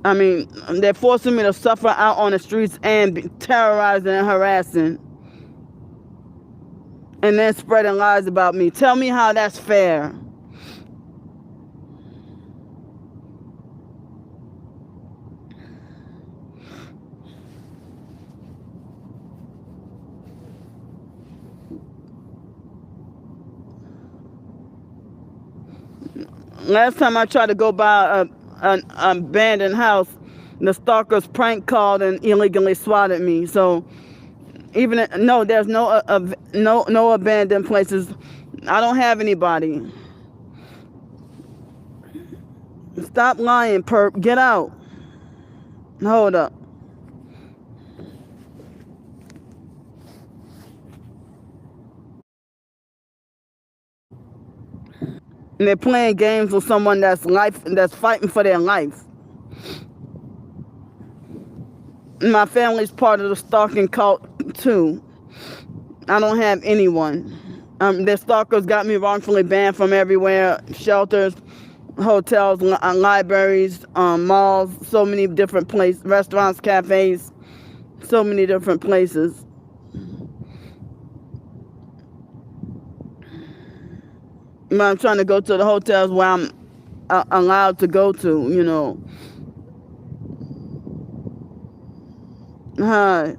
I mean, they're forcing me to suffer out on the streets and terrorizing and harassing, and then spreading lies about me. Tell me how that's fair. Last time I tried to go by an abandoned house, the stalkers prank called and illegally swatted me. So even no, there's no abandoned places. I don't have anybody. Stop lying, perp. Get out. Hold up. And they're playing games with someone that's fighting for their life. My family's part of the stalking cult too. I don't have anyone. The stalkers got me wrongfully banned from everywhere: shelters, hotels, libraries, malls, so many different places, restaurants, cafes, so many different places. I'm trying to go to the hotels where I'm allowed to go to, you know. Hi.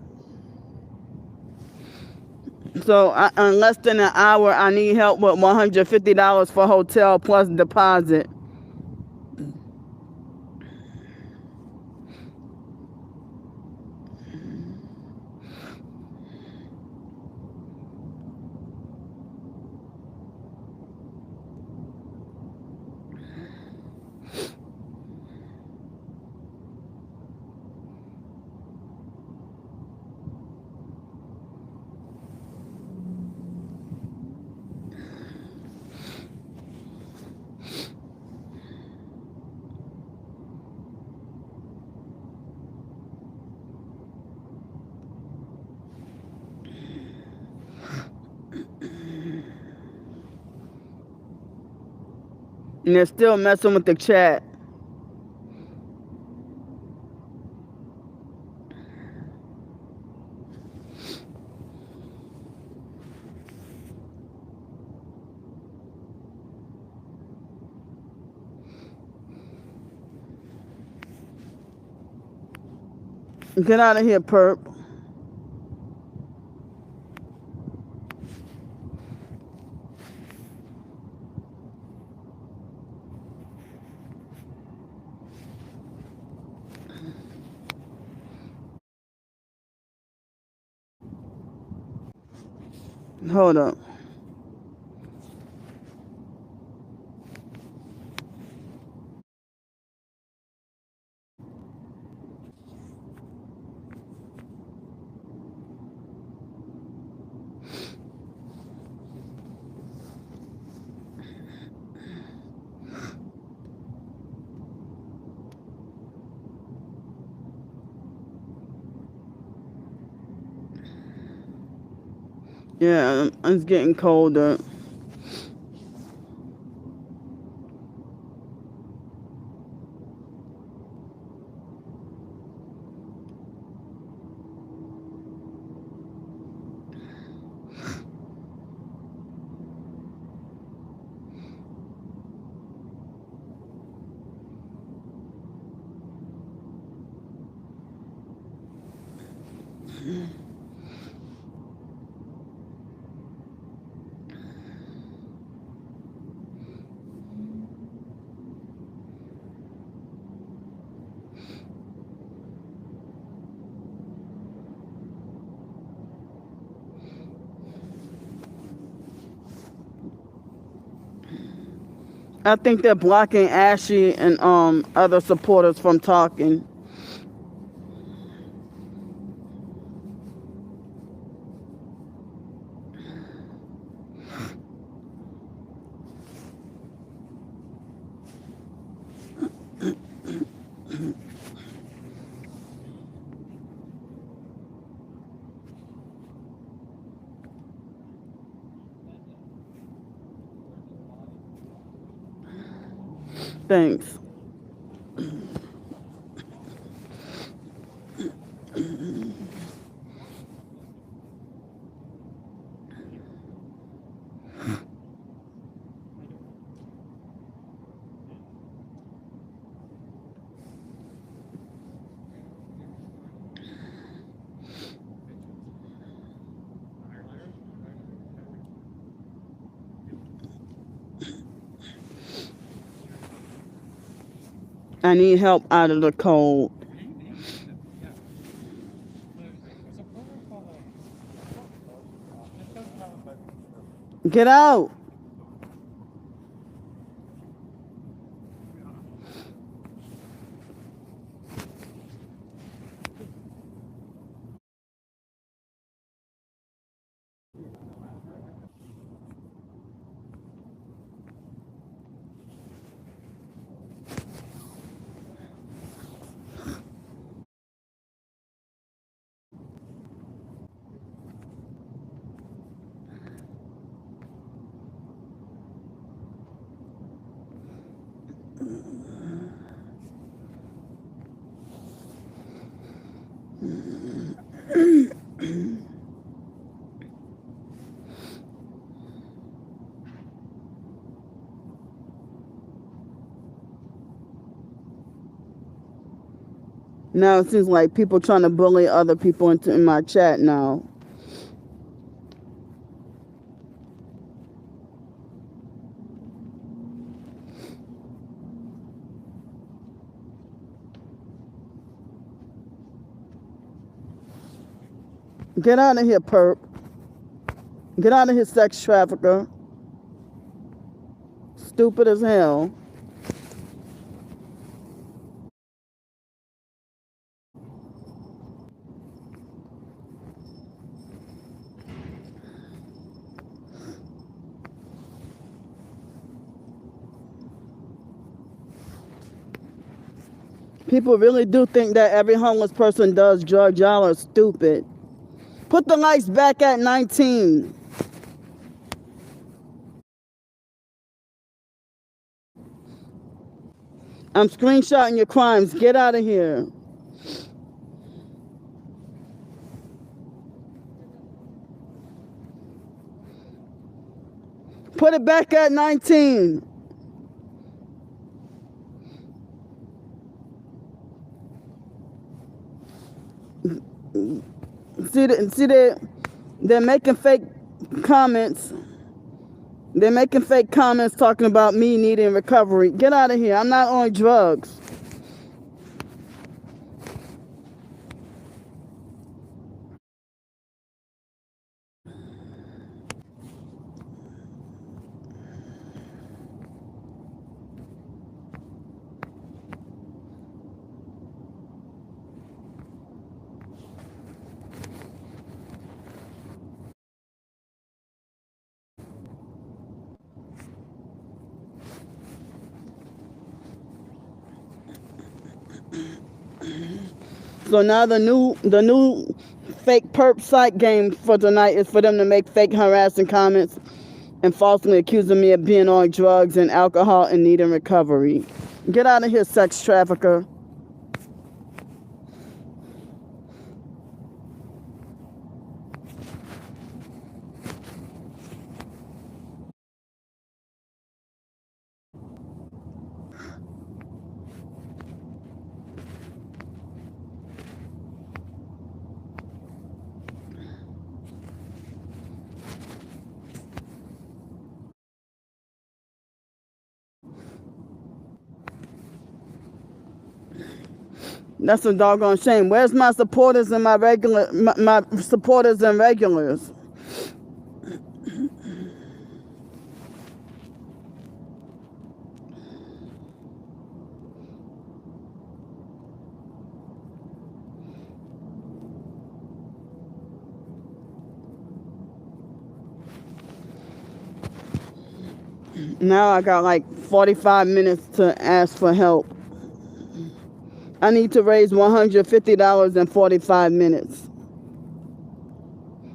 So in less than an hour, I need help with $150 for hotel plus deposit. And they're still messing with the chat. Get out of here, perp. Hold up. Yeah, it's getting colder. I think they're blocking Ashley and other supporters from talking. Thanks. I need help out of the cold. Get out. Now it seems like people trying to bully other people in my chat now. Get out of here, perp. Get out of here, sex trafficker. Stupid as hell. People really do think that every homeless person does drugs. Y'all are stupid. Put the lights back at 19. I'm screenshotting your crimes. Get out of here. Put it back at 19. They're making fake comments. They're making fake comments talking about me needing recovery. Get out of here. I'm not on drugs. So now the new fake perp psych game for tonight is for them to make fake harassing comments and falsely accusing me of being on drugs and alcohol and needing recovery. Get out of here, sex trafficker. That's a doggone shame. Where's my supporters and my supporters and regulars? Now I got like 45 minutes to ask for help. I need to raise $150 in 45 minutes.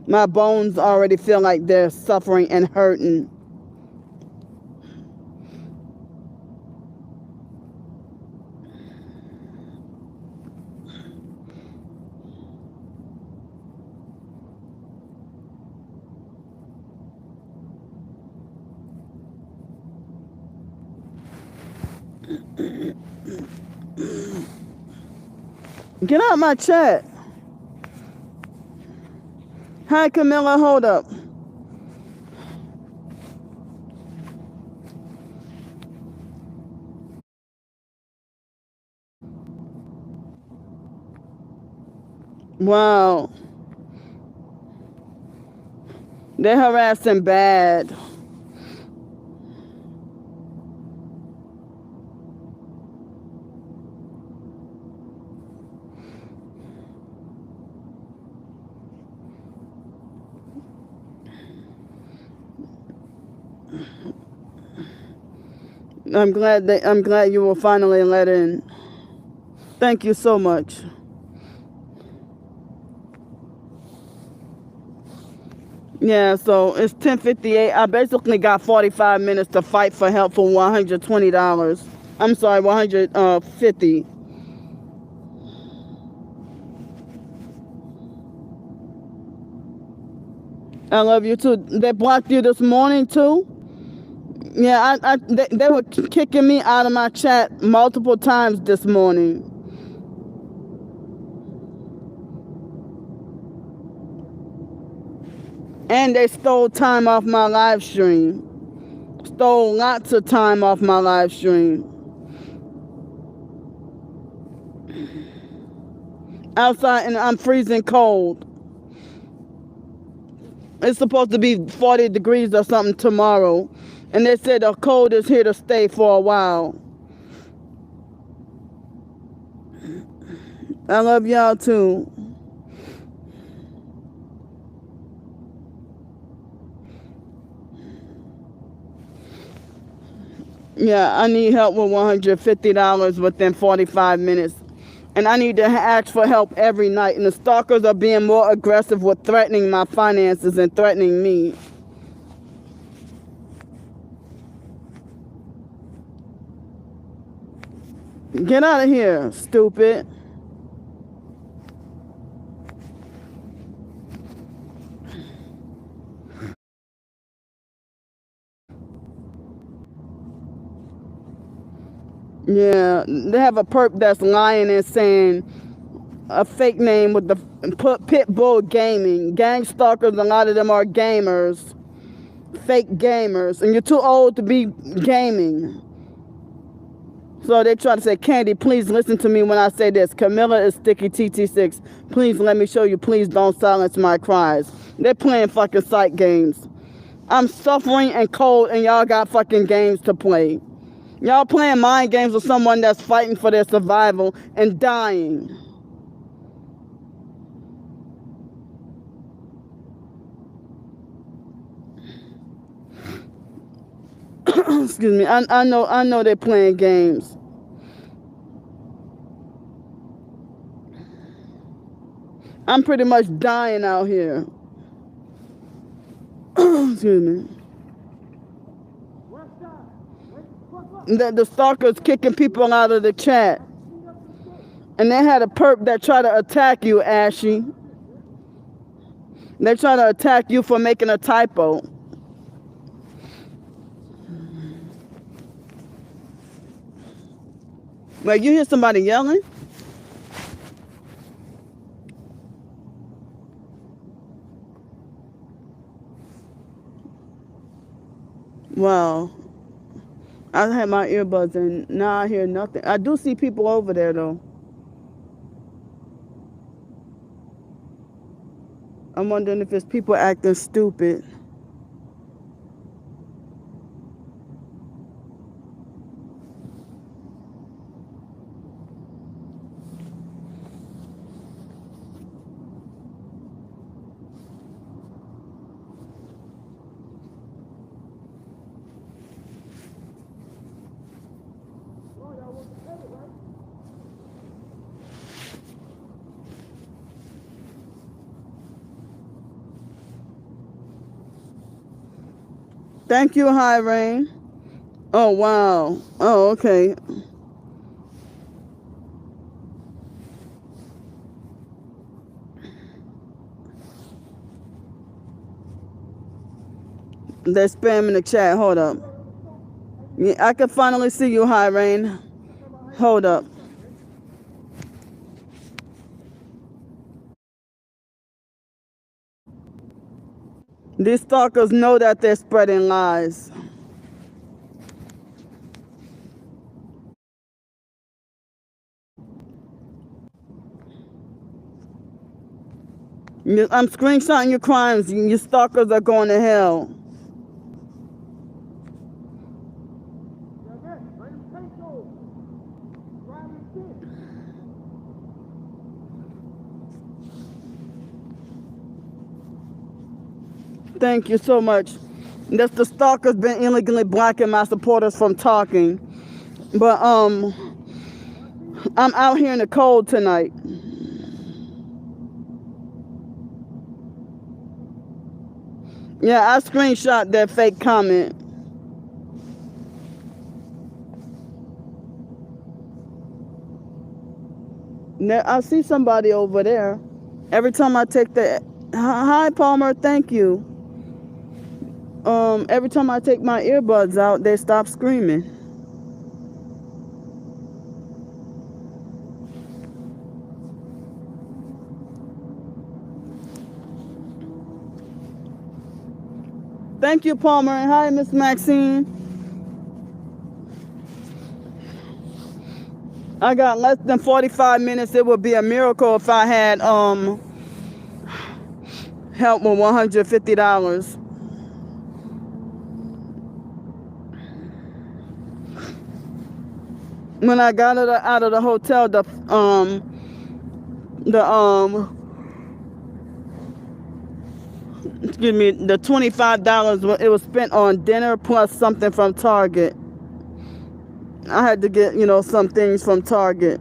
My bones already feel like they're suffering and hurting. Get out my chat. Hi, Camilla. Hold up. Wow. They're harassing bad. I'm glad you were finally let in. Thank you so much. Yeah, so it's 10:58. I basically got 45 minutes to fight for help for $120. I'm sorry, 150. I love you too. They blocked you this morning too? Yeah, they were kicking me out of my chat multiple times this morning. And they stole time off my live stream. Stole lots of time off my live stream. Outside and I'm freezing cold. It's supposed to be 40 degrees or something tomorrow. And they said the cold is here to stay for a while. I love y'all too. Yeah, I need help with $150 within 45 minutes. And I need to ask for help every night. And the stalkers are being more aggressive with threatening my finances and threatening me. Get out of here, stupid. Yeah, they have a perp that's lying and saying a fake name with the Pitbull Gaming. Gang stalkers, a lot of them are gamers, fake gamers, and you're too old to be gaming. So they try to say, Candy, please listen to me when I say this. Camilla is Sticky TT6. Please let me show you. Please don't silence my cries. They're playing fucking psych games. I'm suffering and cold and y'all got fucking games to play. Y'all playing mind games with someone that's fighting for their survival and dying. Excuse me. I know they're playing games. I'm pretty much dying out here. Excuse me. The stalkers kicking people out of the chat. And they had a perp that tried to attack you, Ashy. They try to attack you for making a typo. Like, you hear somebody yelling? Wow. I had my earbuds in. Now I hear nothing. I do see people over there, though. I'm wondering if it's people acting stupid. Thank you, High Rain. Oh, wow. Oh, okay. They're spamming the chat. Hold up. Yeah, I can finally see you, High Rain. Hold up. These stalkers know that they're spreading lies. I'm screenshotting your crimes. Your stalkers are going to hell. Thank you so much. That's the stalkers been illegally blocking my supporters from talking. But I'm out here in the cold tonight. Yeah, I screenshot that fake comment. I see somebody over there. Every time I take the hi Palmer, thank you. Every time I take my earbuds out, they stop screaming. Thank you, Palmer, and hi, Miss Maxine. I got less than 45 minutes. It would be a miracle if I had help with $150. When I got out of the hotel, the excuse me, the $25 it was spent on dinner plus something from Target. I had to get, some things from Target.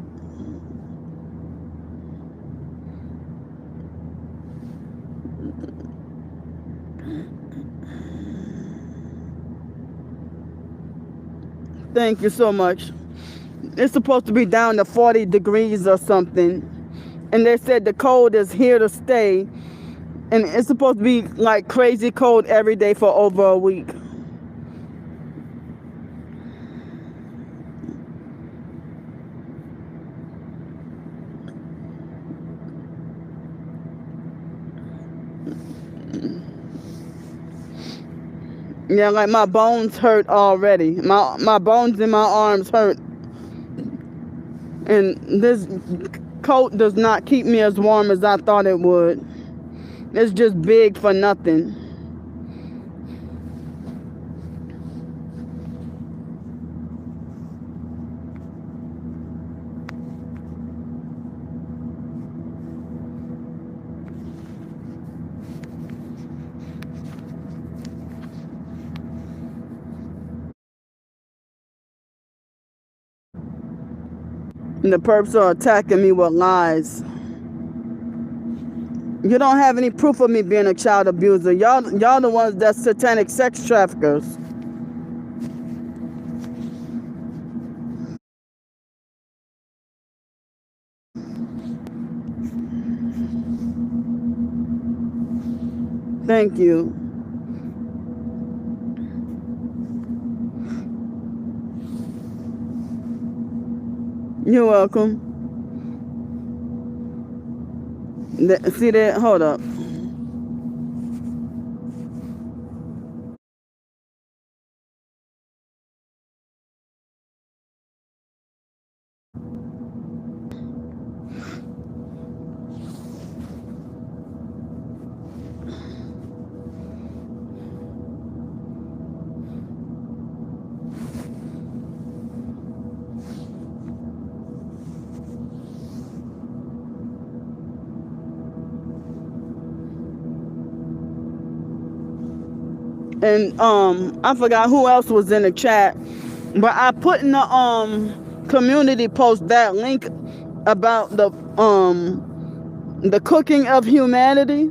Thank you so much. It's supposed to be down to 40 degrees or something. And they said the cold is here to stay. And it's supposed to be like crazy cold every day for over a week. Yeah, like my bones hurt already. My bones in my arms hurt. And this coat does not keep me as warm as I thought it would. It's just big for nothing. And the perps are attacking me with lies. You don't have any proof of me being a child abuser. Y'all the ones that's satanic sex traffickers. Thank you. You're welcome. See that? Hold up. And I forgot who else was in the chat, but I put in the community post that link about the cooking of humanity,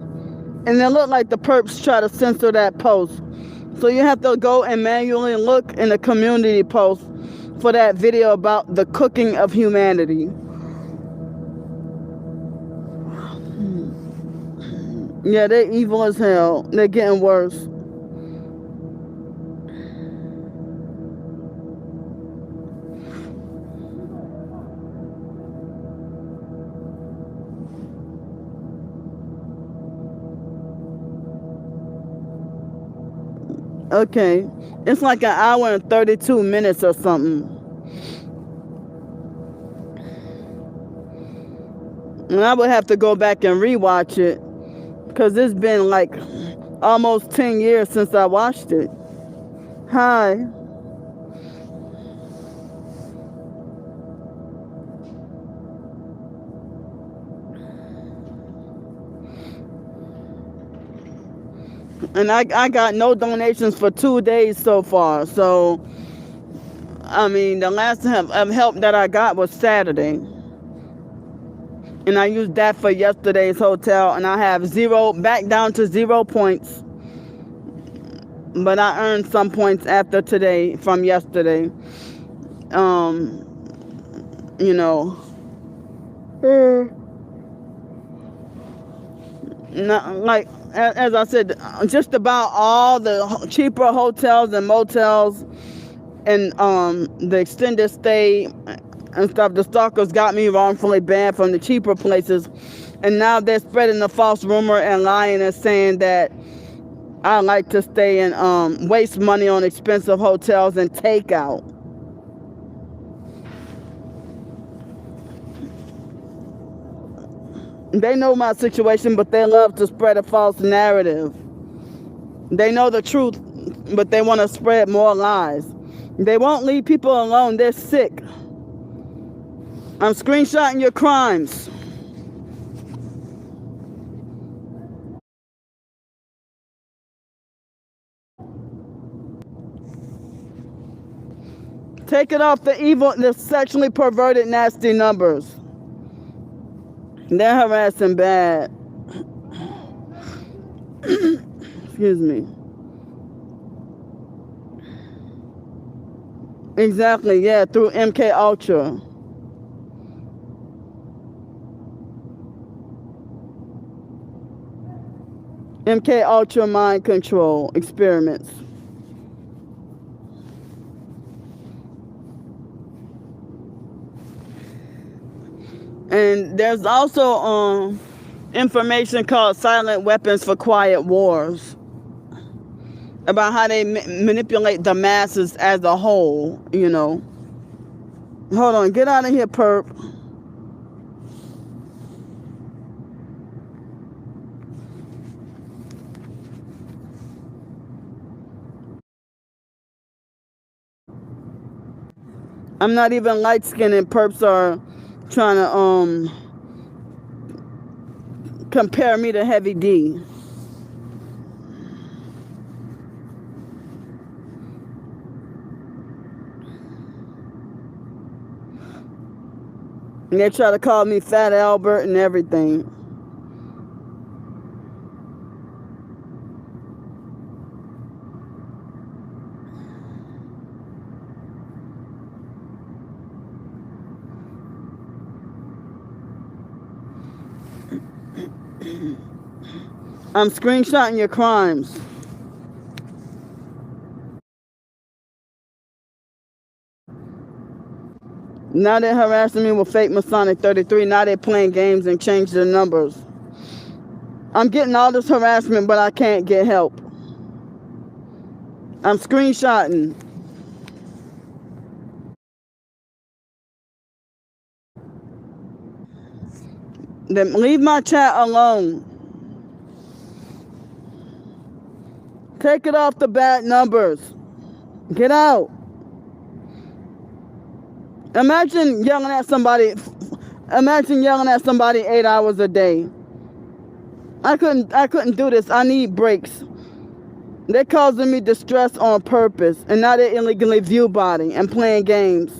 and it looked like the perps try to censor that post. So you have to go and manually look in the community post for that video about the cooking of humanity. Yeah, they're evil as hell. They're getting worse. Okay, it's like an hour and 32 minutes or something. And I would have to go back and rewatch it. Because it's been like almost 10 years since I watched it. Hi. And I got no donations for 2 days so far. So, I mean, the last help that I got was Saturday. And I used that for yesterday's hotel. And I have back down to 0 points. But I earned some points after today from yesterday. You know. Like, as I said, just about all the cheaper hotels and motels and the extended stay and stuff, the stalkers got me wrongfully banned from the cheaper places. And now they're spreading the false rumor and lying and saying that I like to stay and waste money on expensive hotels and takeout. They know my situation, but they love to spread a false narrative. They know the truth, but they want to spread more lies. They won't leave people alone. They're sick. I'm screenshotting your crimes. Take it off the sexually perverted, nasty numbers. They're harassing bad. Excuse me. Exactly, yeah, through MK Ultra. MK Ultra mind control experiments. And there's also information called Silent Weapons for Quiet Wars, about how they manipulate the masses as a whole, you know. Hold on, get out of here, perp. I'm not even light-skinned and perps are trying to compare me to Heavy D. And they try to call me Fat Albert and everything. I'm screenshotting your crimes. Now they're harassing me with fake Masonic 33. Now they're playing games and change their numbers. I'm getting all this harassment, but I can't get help. I'm screenshotting. Then leave my chat alone. Take it off the bad numbers. Get out. Imagine yelling at somebody 8 hours a day. I couldn't do this. I need breaks. They're causing me distress on purpose, and now they're illegally view botting and playing games.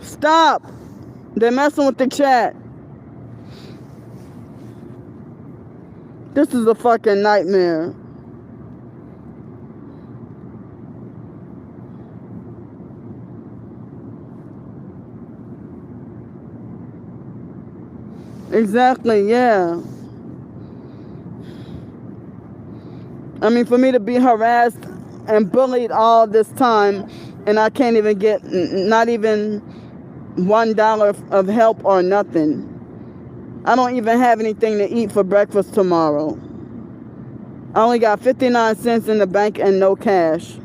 Stop. They're messing with the chat. This is a fucking nightmare. Exactly, yeah. I mean, for me to be harassed and bullied all this time, and I can't even get not even $1 of help or nothing. I don't even have anything to eat for breakfast tomorrow. I only got 59 cents in the bank and no cash.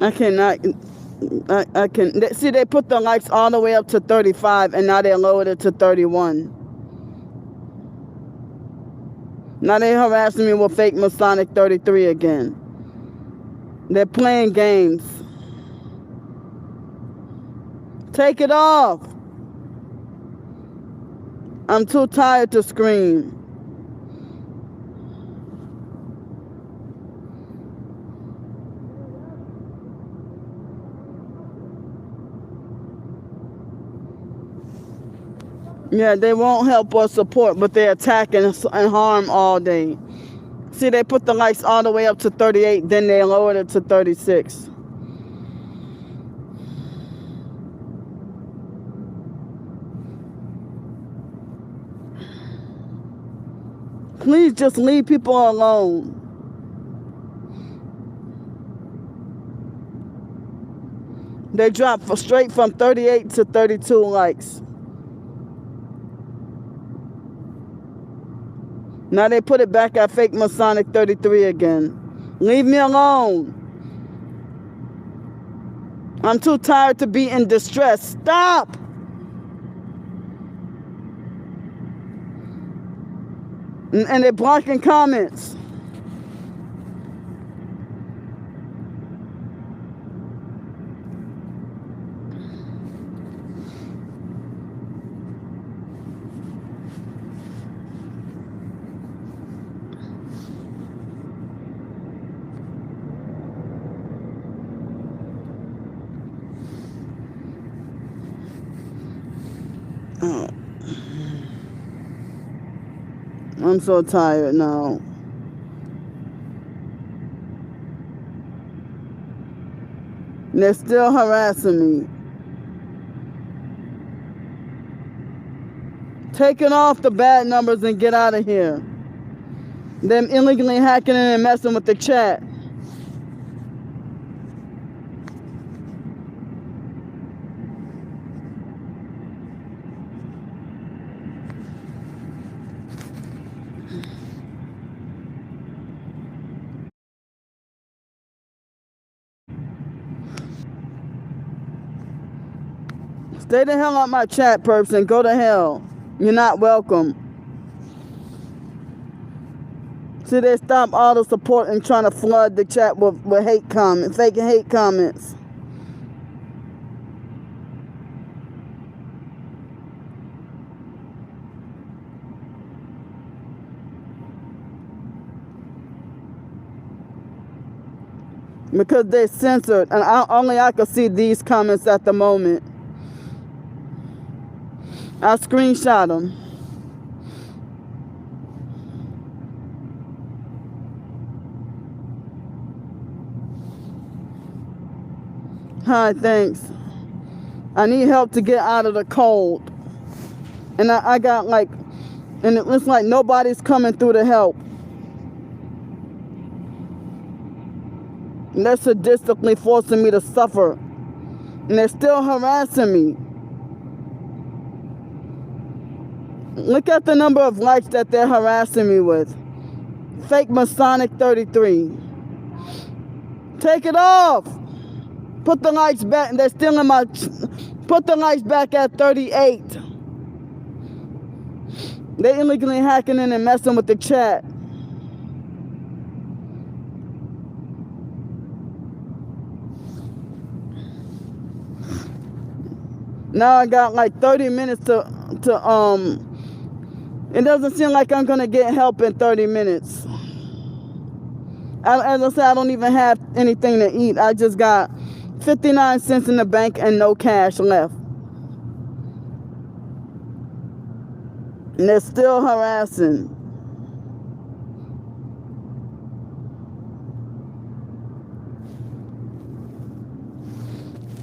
I cannot. I can see they put the likes all the way up to 35, and now they lowered it to 31. Now they harassing me with fake Masonic 33 again. They're playing games. Take it off. I'm too tired to scream. Yeah, they won't help or support, but they're attacking and harm all day. See, they put the likes all the way up to 38, then they lowered it to 36. Please just leave people alone. They dropped straight from 38 to 32 likes. Now they put it back at fake Masonic 33 again. Leave me alone. I'm too tired to be in distress. Stop! And they're blocking comments. Oh. I'm so tired now. They're still harassing me. Take it off the bad numbers and get out of here. Them illegally hacking in and messing with the chat. Stay the hell out my chat, person. Go to hell. You're not welcome. See, they stop all the support and trying to flood the chat with hate comments, fake hate comments. Because they're censored, and only I can see these comments at the moment. I screenshot them. Hi, thanks. I need help to get out of the cold. And I got like, and it looks like nobody's coming through to help. And they're sadistically forcing me to suffer. And they're still harassing me. Look at the number of likes that they're harassing me with. Fake Masonic 33. Take it off. Put the likes back. They're still in my... Put the likes back at 38. They're illegally hacking in and messing with the chat. Now I got like 30 minutes to it doesn't seem like I'm gonna get help in 30 minutes. As I said, I don't even have anything to eat. I just got 59 cents in the bank and no cash left. And they're still harassing.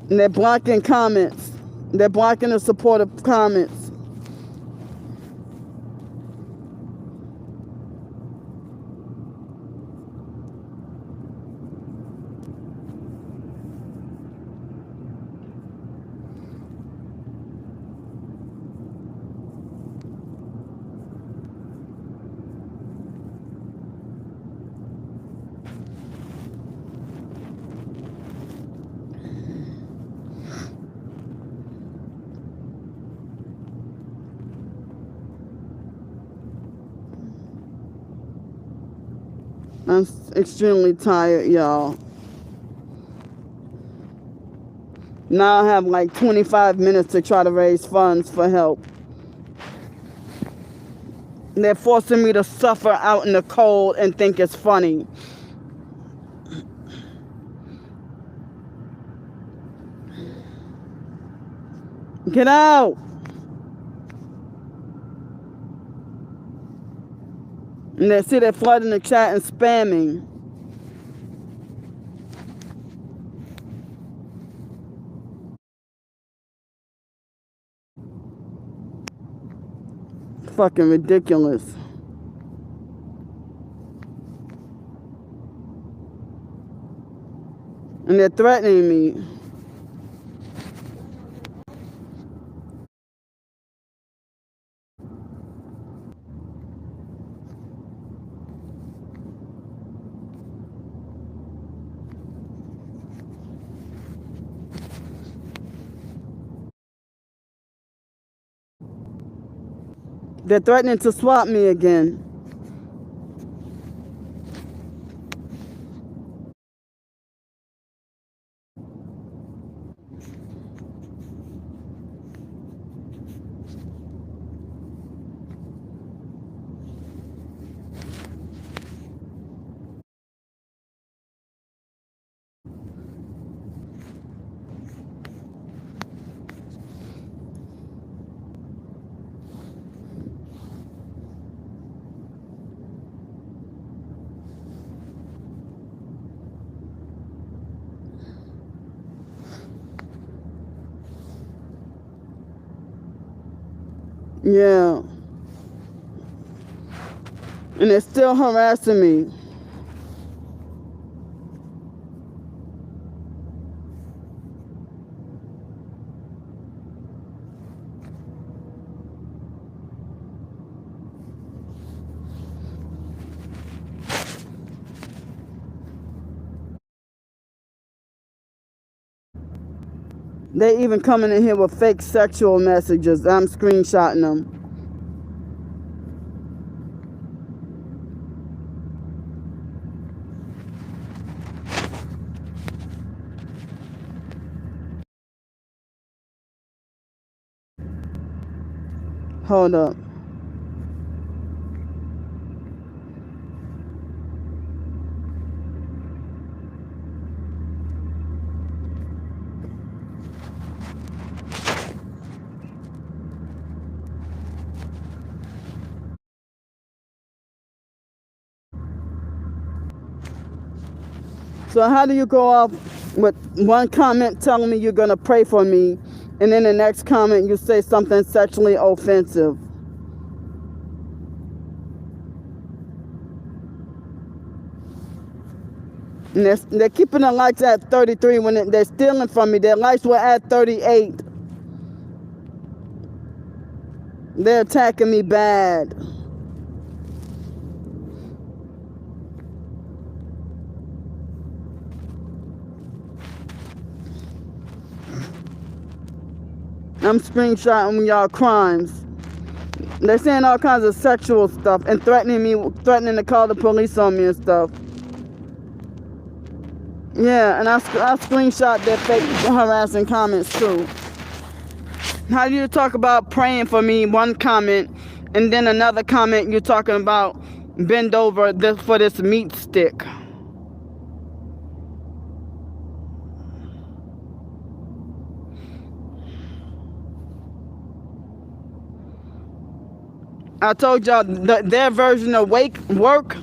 And they're blocking comments. They're blocking the supportive comments. I'm extremely tired, y'all. Now I have like 25 minutes to try to raise funds for help. They're forcing me to suffer out in the cold and think it's funny. Get out! And they see they're flooding the chat and spamming. Fucking ridiculous. And they're threatening me. They're threatening to swap me again. Yeah. And they're still harassing me. They even coming in here with fake sexual messages. I'm screenshotting them. Hold up. So how do you go off with one comment telling me you're going to pray for me, and then the next comment you say something sexually offensive? And they're keeping the lights at 33 when they're stealing from me. Their lights were at 38. They're attacking me bad. I'm screenshotting y'all crimes. They're saying all kinds of sexual stuff and threatening to call the police on me and stuff. Yeah, and I screenshot their fake harassing comments too. How do you talk about praying for me, one comment, and then another comment you're talking about bend over for this meat stick? I told y'all their version of work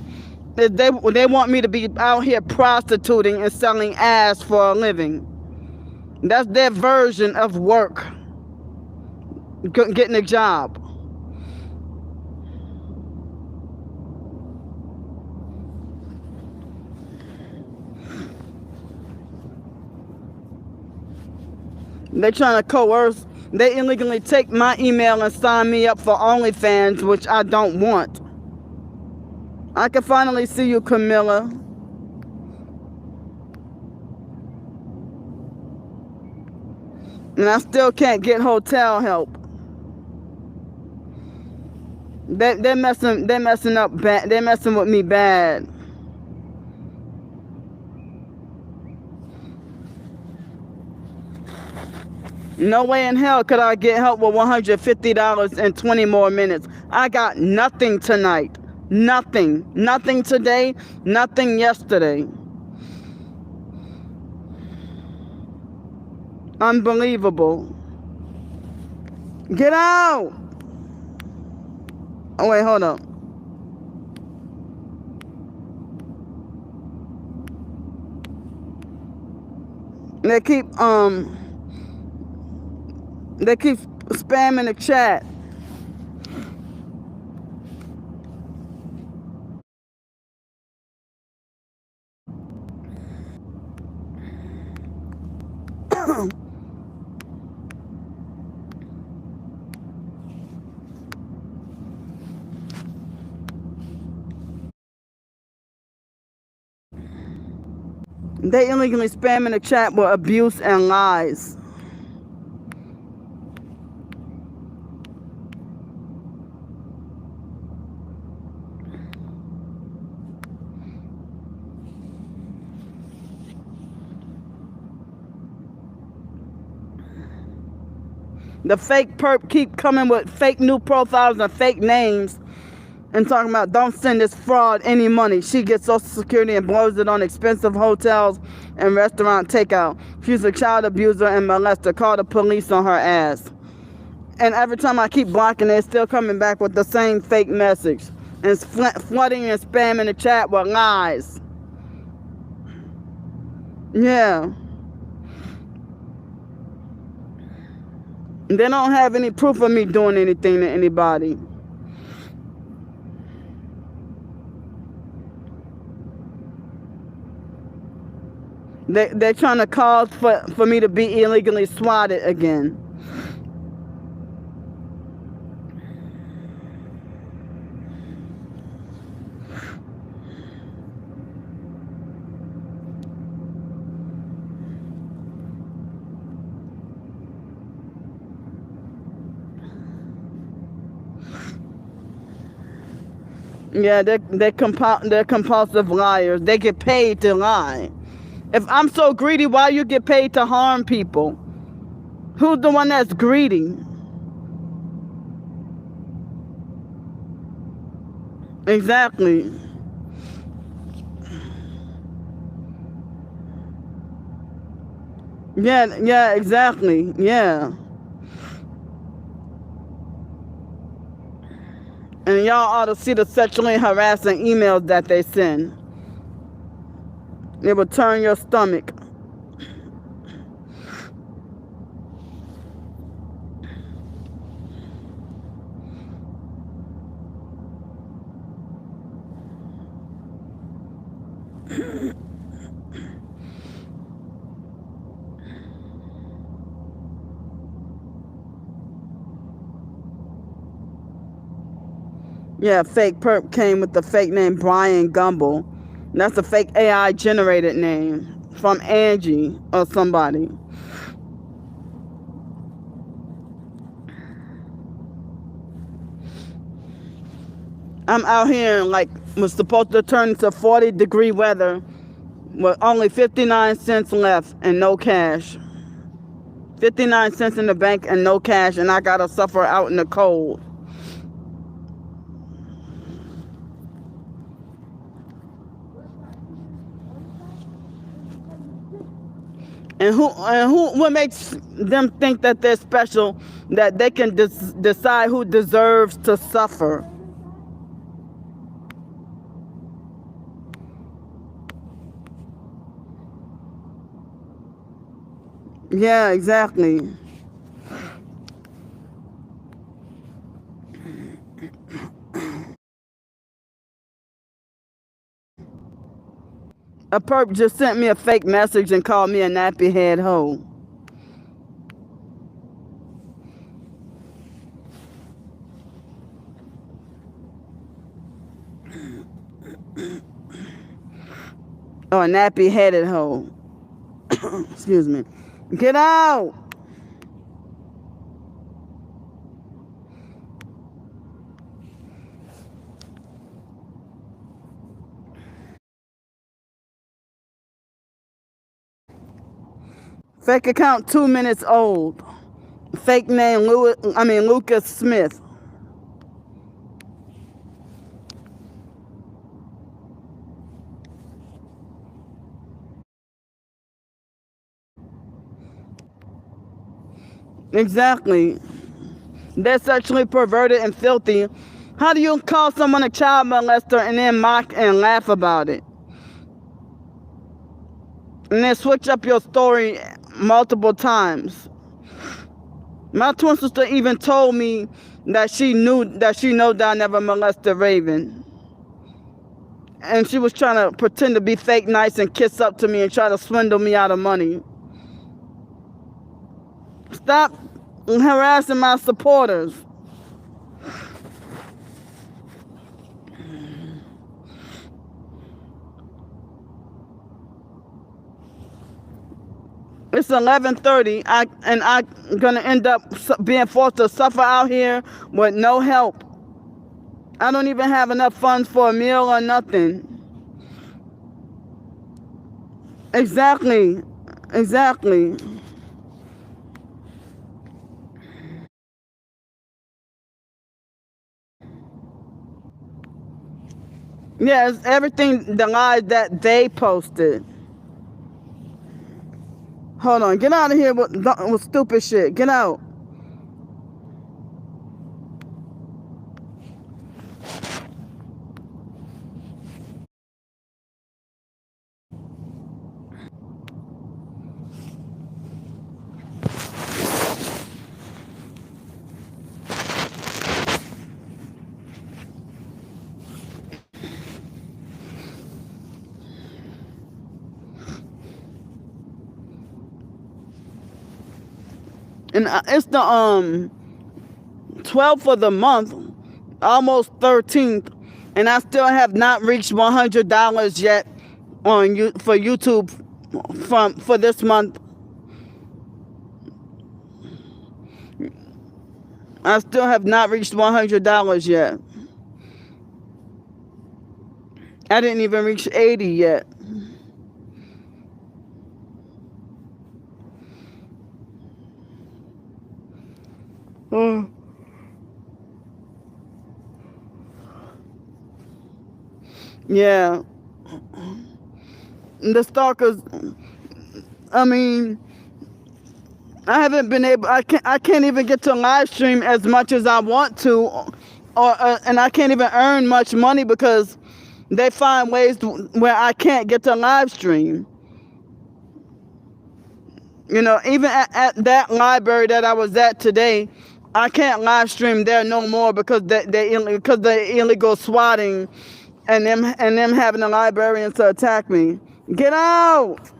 is they want me to be out here prostituting and selling ass for a living. That's their version of work. Getting a job. They're trying to coerce. They illegally take my email and sign me up for OnlyFans, which I don't want. I can finally see you, Camilla. And I still can't get hotel help. They're messing up bad. They're messing with me bad. No way in hell could I get help with $150 in 20 more minutes. I got nothing tonight. Nothing. Nothing today. Nothing yesterday. Unbelievable. Get out! Oh, wait, hold up. They keep spamming the chat. They illegally spamming the chat with abuse and lies. The fake perp keep coming with fake new profiles and fake names and talking about don't send this fraud any money. She gets Social Security and blows it on expensive hotels and restaurant takeout. She's a child abuser and molester. Call the police on her ass. And every time I keep blocking it, it's still coming back with the same fake message. And it's flooding and spamming the chat with lies. Yeah. They don't have any proof of me doing anything to anybody. They're trying to cause for me to be illegally swatted again. Yeah, they're compulsive liars. They get paid to lie. If I'm so greedy, why you get paid to harm people? Who's the one that's greedy? Exactly. Yeah, exactly. Yeah. And y'all ought to see the sexually harassing emails that they send. It will turn your stomach. Yeah, fake perp came with the fake name Brian Gumble. That's a fake AI generated name from Angie or somebody. I'm out here and like was supposed to turn into 40-degree weather with only 59 cents left and no cash. 59 cents in the bank and no cash, and I gotta suffer out in the cold. And what makes them think that they're special, that they can decide who deserves to suffer? Yeah, exactly. A perp just sent me a fake message and called me a nappy head hoe. Or a nappy headed hoe. Excuse me. Get out! Fake account 2 minutes old. fake name Lucas Smith. Exactly. They're sexually perverted and filthy. How do you call someone a child molester and then mock and laugh about it? And then switch up your story multiple times. My twin sister even told me that she knew that I never molested Raven. And she was trying to pretend to be fake nice and kiss up to me and try to swindle me out of money. Stop harassing my supporters. It's 11:30, and I'm gonna end up being forced to suffer out here with no help. I don't even have enough funds for a meal or nothing. Exactly. Exactly. Yeah, it's everything, the lies that they posted. Hold on, get out of here with stupid shit. Get out. And it's the 12th of the month, almost 13th, and I still have not reached $100 yet for YouTube for this month. I still have not reached $100 yet. I didn't even reach 80 yet. Mm. Yeah. The stalkers, I mean, I haven't been able. I can't even get to live stream as much as I want to, and I can't even earn much money because they find ways where I can't get to live stream. You know, even at that library that I was at today, I can't live stream there no more because the illegal swatting, and them having the librarians to attack me. Get out!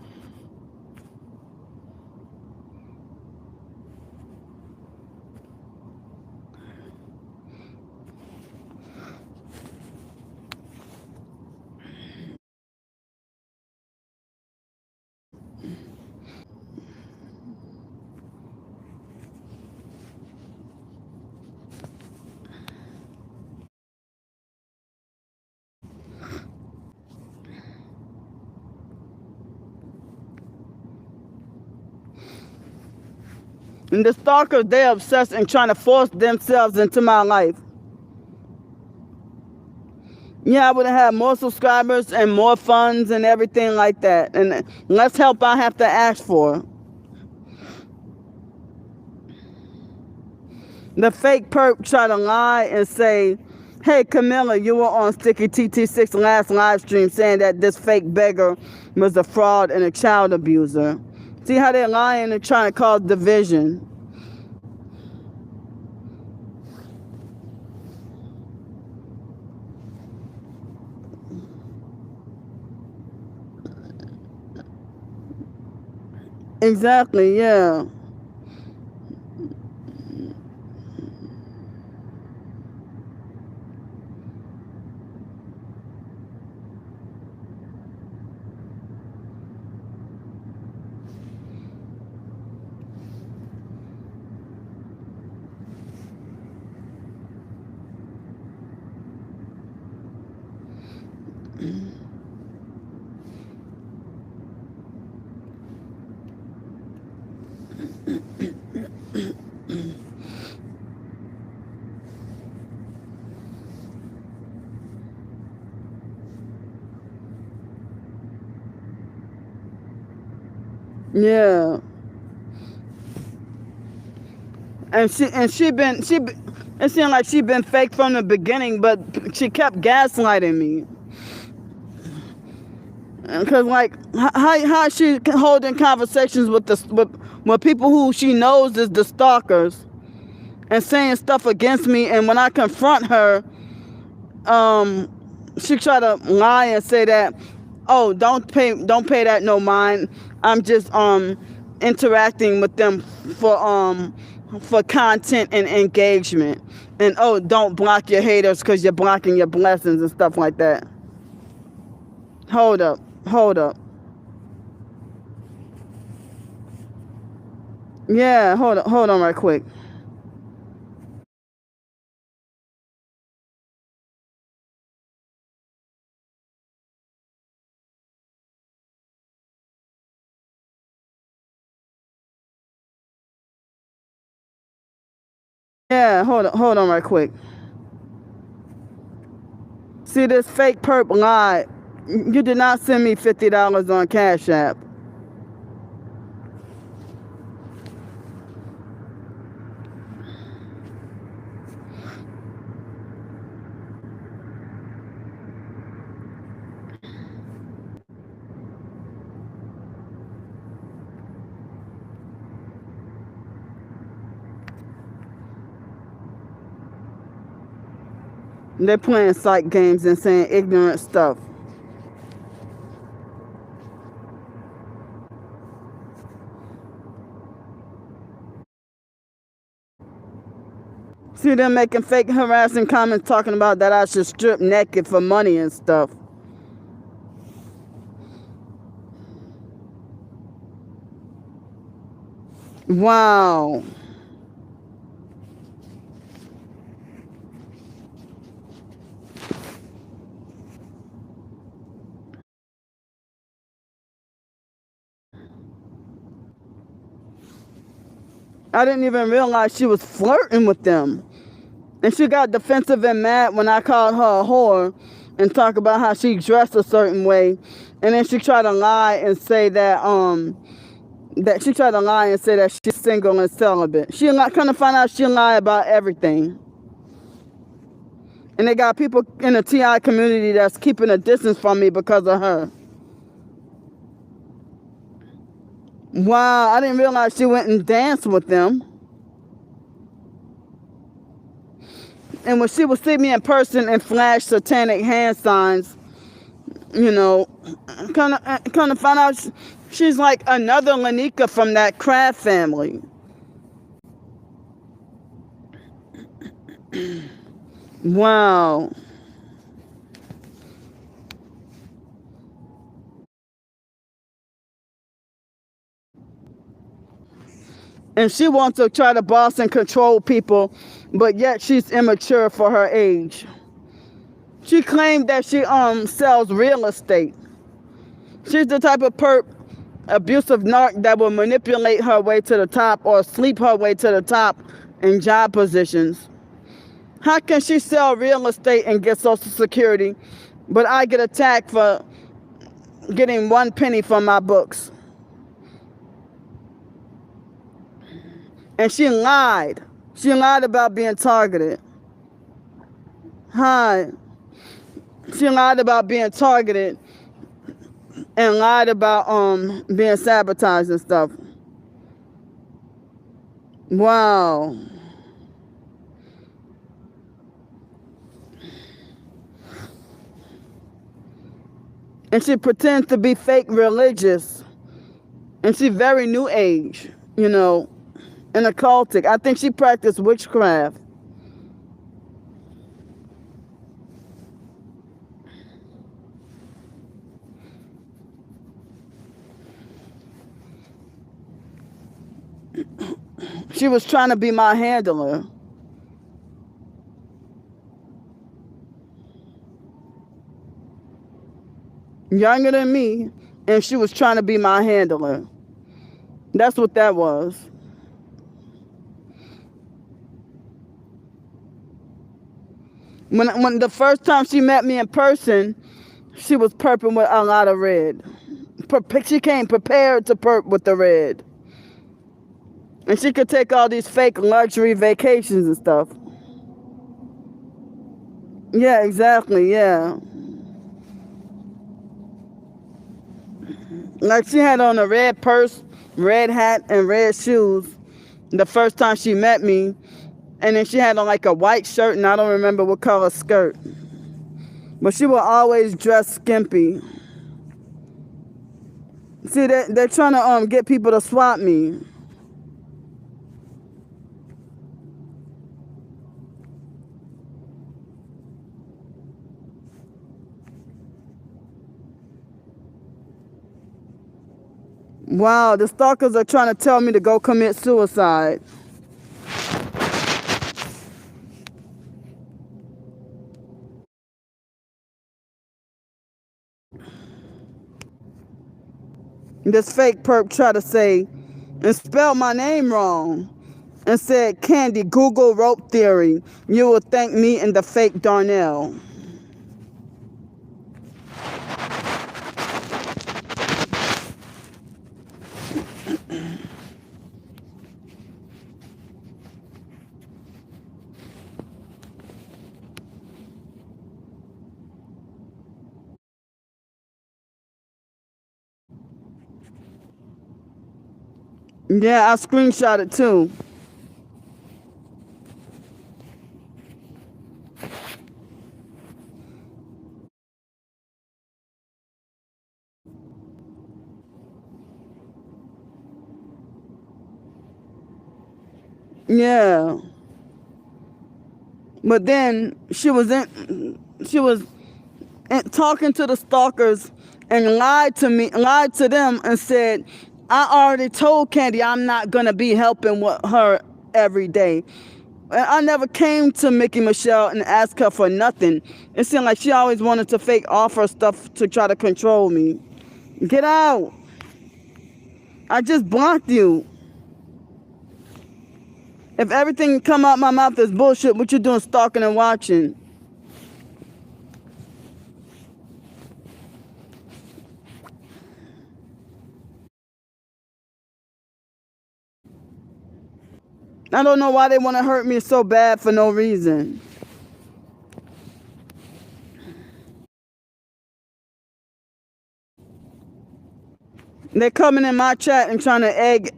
And the stalkers, they're obsessed and trying to force themselves into my life. Yeah, I would have had more subscribers and more funds and everything like that. And less help I have to ask for. The fake perp try to lie and say, hey, Camilla, you were on Sticky TT6 last live stream saying that this fake beggar was a fraud and a child abuser. See how they're lying and trying to cause division. Exactly, yeah. Yeah. It seemed like she been fake from the beginning, but she kept gaslighting me. Cause like how she holding conversations with with people who she knows is the stalkers and saying stuff against me, and when I confront her, um, she try to lie and say that, oh, don't pay that no mind. I'm just interacting with them for content and engagement, and oh, don't block your haters because you're blocking your blessings and stuff like that. Hold up, hold up. Yeah, hold on right quick. Yeah, hold on right quick. See this fake perp lie. You did not send me $50 on Cash App. They're playing psych games and saying ignorant stuff. See them making fake harassing comments talking about that I should strip naked for money and stuff. Wow. I didn't even realize she was flirting with them. And she got defensive and mad when I called her a whore and talk about how she dressed a certain way. And then she tried to lie and say that she's single and celibate. She kind of find out she lie about everything. And they got people in the TI community that's keeping a distance from me because of her. Wow, I didn't realize she went and danced with them. And when she would see me in person and flash satanic hand signs, you know, kind of find out she's like another Lanika from that Kraft family. Wow. And she wants to try to boss and control people, but yet she's immature for her age. She claimed that she sells real estate. She's the type of abusive narc that will manipulate her way to the top or sleep her way to the top in job positions. How can she sell real estate and get Social Security, but I get attacked for getting 1 penny from my books? And she lied. She lied about being targeted. Hi. She lied about being targeted and lied about being sabotaged and stuff. Wow. And she pretends to be fake religious. And she's very new age, you know, and occultic. I think she practiced witchcraft. She was trying to be my handler. Younger than me, and she was trying to be my handler. That's what that was. When the first time she met me in person, she was purple with a lot of red. she came prepared to perp with the red. And she could take all these fake luxury vacations and stuff. Yeah, exactly, yeah. Like she had on a red purse, red hat, and red shoes the first time she met me. And then she had on like a white shirt and I don't remember what color skirt. But she would always dress skimpy. See, they're trying to get people to swap me. Wow, the stalkers are trying to tell me to go commit suicide. This fake perp tried to say and spelled my name wrong and said, Candy, Google rope theory. You will thank me and the fake Darnell. Yeah, I screenshot it too. Yeah. But then she was talking to the stalkers and lied to them and said, I already told Candy I'm not gonna be helping with her every day. I never came to Mickey Michelle and asked her for nothing. It seemed like she always wanted to fake offer stuff to try to control me. Get out. I just blocked you. If everything come out my mouth is bullshit, what you doing stalking and watching? I don't know why they want to hurt me so bad for no reason. They're coming in my chat and trying to egg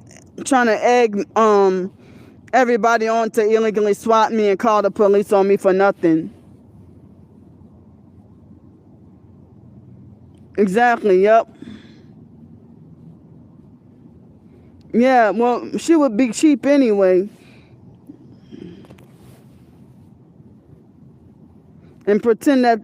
everybody on to illegally swat me and call the police on me for nothing. Exactly, yep. Yeah, well, she would be cheap anyway. And pretend that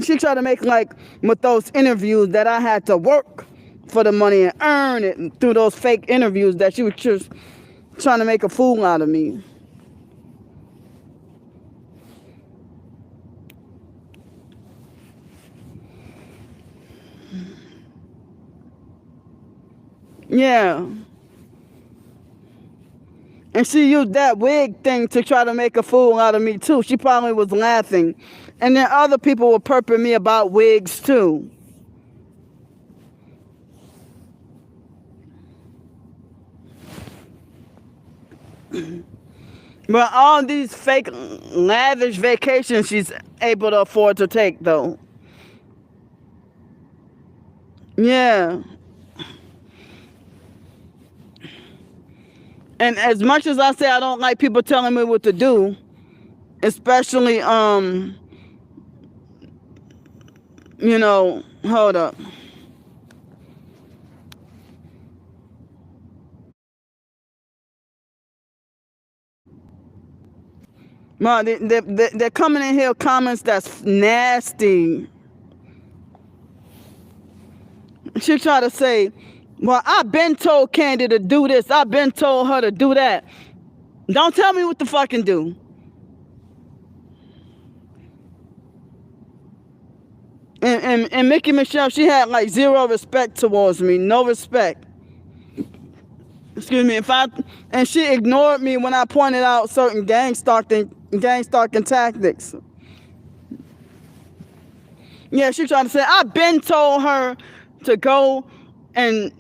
she tried to make like with those interviews that I had to work for the money and earn it through those fake interviews that she was just trying to make a fool out of me. Yeah. And she used that wig thing to try to make a fool out of me too. She probably was laughing. And then other people were perping me about wigs too. But all these fake lavish vacations she's able to afford to take though. Yeah. And as much as I say I don't like people telling me what to do, especially hold up. Ma, they're coming in here comments that's nasty. She tried to say, well, I've been told Candy to do this. I've been told her to do that. Don't tell me what to fucking do. And Mickey Michelle, she had like zero respect towards me. No respect. Excuse me. And she ignored me when I pointed out certain gang stalking tactics. Yeah, she tried to say, I've been told her to go and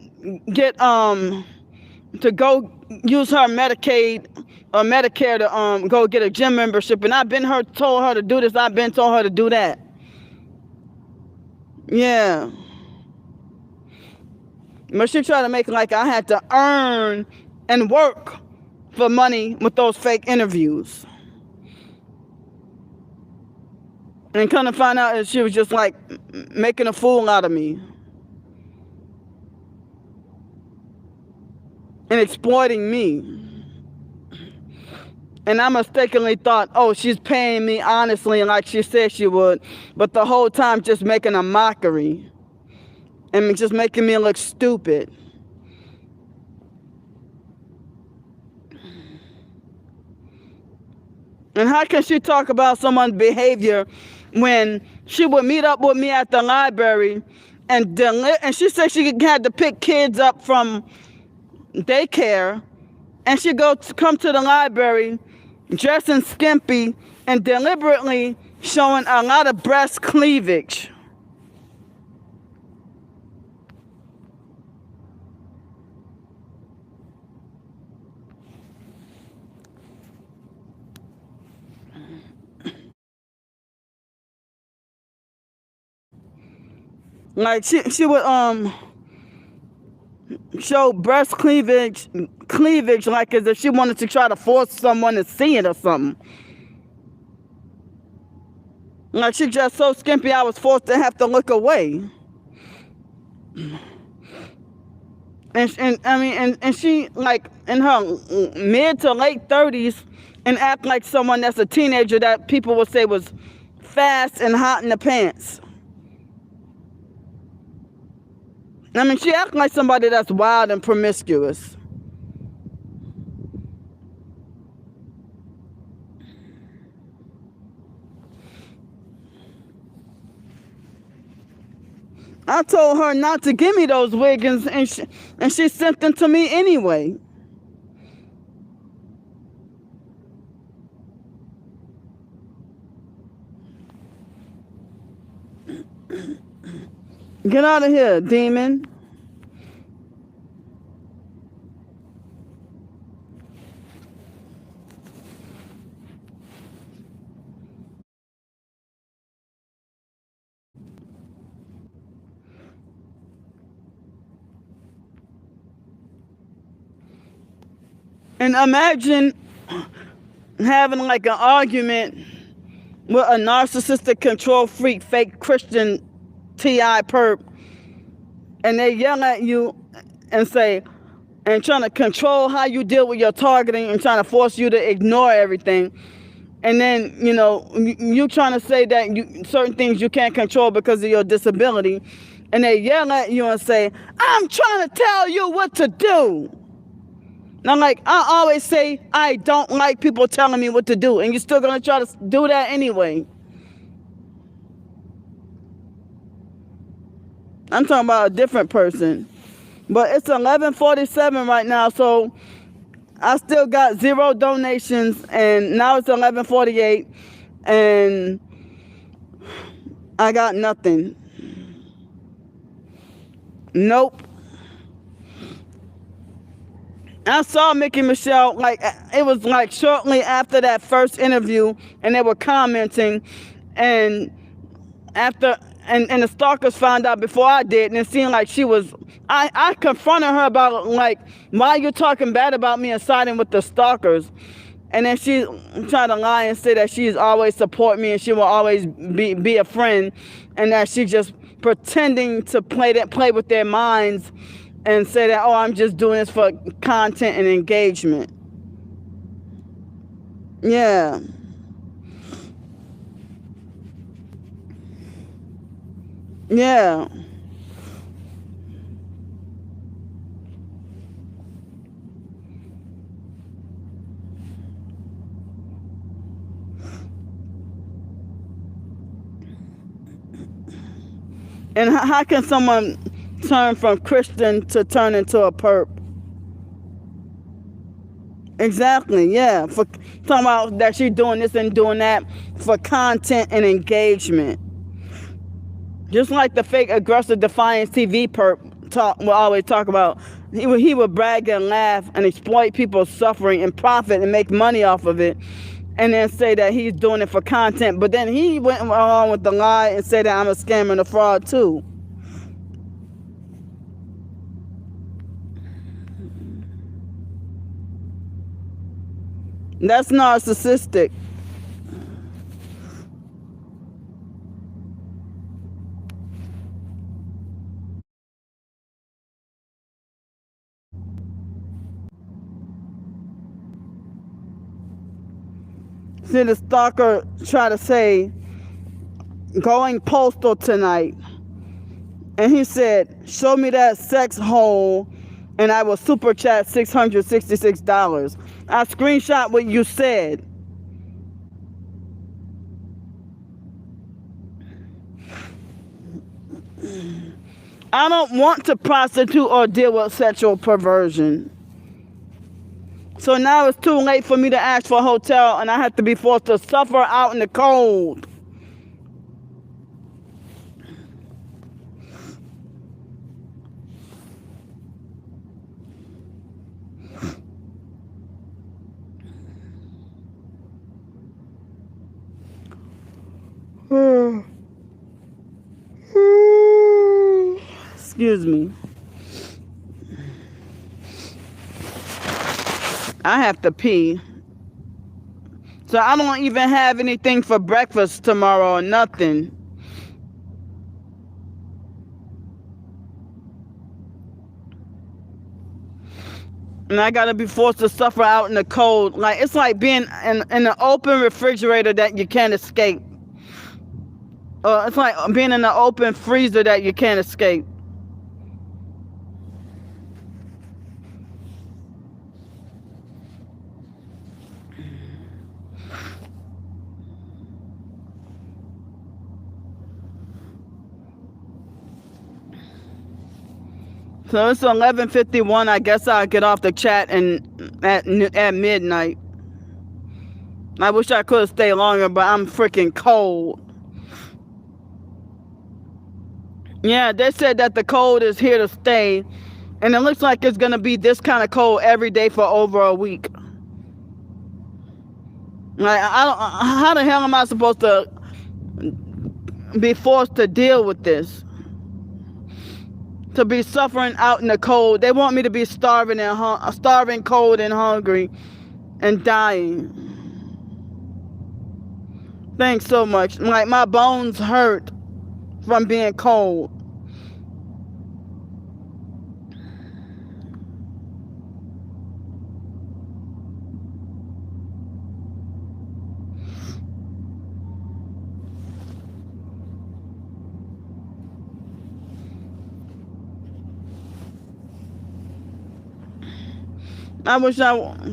get to go use her Medicaid or Medicare to go get a gym membership, and I've been told her to do this, I've been told her to do that. Yeah. But she tried to make it like I had to earn and work for money with those fake interviews. And kind of find out that she was just like making a fool out of me. And exploiting me. And I mistakenly thought, oh, she's paying me honestly like she said she would. But the whole time just making a mockery. And just making me look stupid. And how can she talk about someone's behavior when she would meet up with me at the library and she said she had to pick kids up from daycare, and she'd come to the library dressing skimpy and deliberately showing a lot of breast cleavage. Like she would show breast cleavage like as if she wanted to try to force someone to see it or something. Like she just so skimpy I was forced to have to look away. And she like in her mid to late 30s and act like someone that's a teenager that people would say was fast and hot in the pants. I mean, she acts like somebody that's wild and promiscuous. I told her not to give me those wigs, and she sent them to me anyway. Get out of here, demon. And imagine having like an argument with a narcissistic control freak, fake Christian T.I. perp, and they yell at you and say, and trying to control how you deal with your targeting and trying to force you to ignore everything. And then, you trying to say that certain things you can't control because of your disability. And they yell at you and say, I'm trying to tell you what to do. And I'm like, I always say, I don't like people telling me what to do. And you're still going to try to do that anyway. I'm talking about a different person. But it's 11:47 right now, so I still got 0 donations, and now it's 11:48, and I got nothing. Nope. I saw Mickey Michelle, like, it was like shortly after that first interview, and they were commenting, and after, and the stalkers found out before I did, and it seemed like she was, I confronted her about, like, why are you talking bad about me and siding with the stalkers? And then she tried to lie and say that she's always support me and she will always be a friend, and that she's just pretending to play with their minds and say that, oh, I'm just doing this for content and engagement. Yeah. Yeah. And how can someone turn from Christian to turn into a perp? Exactly, yeah. For talking about that she's doing this and doing that for content and engagement. Just like the fake aggressive Defiance TV perp will always talk about. He would brag and laugh and exploit people's suffering and profit and make money off of it, and then say that he's doing it for content. But then he went along with the lie and said that I'm a scammer and a fraud too. That's narcissistic. See, the stalker try to say, going postal tonight. And he said, show me that sex hole and I will super chat $666. I screenshot what you said. I don't want to prostitute or deal with sexual perversion. So now it's too late for me to ask for a hotel and I have to be forced to suffer out in the cold. Excuse me. I have to pee. So I don't even have anything for breakfast tomorrow or nothing. And I gotta be forced to suffer out in the cold. Like, it's like being in an open refrigerator that you can't escape. It's like being in an open freezer that you can't escape. So it's 11:51. I guess I'll get off the chat at midnight. I wish I could stay longer, but I'm freaking cold. Yeah, they said that the cold is here to stay, and it looks like it's gonna be this kind of cold every day for over a week. Like, how the hell am I supposed to be forced to deal with this? To be suffering out in the cold. They want me to be starving, cold, and hungry, and dying. Thanks so much. Like, my bones hurt from being cold.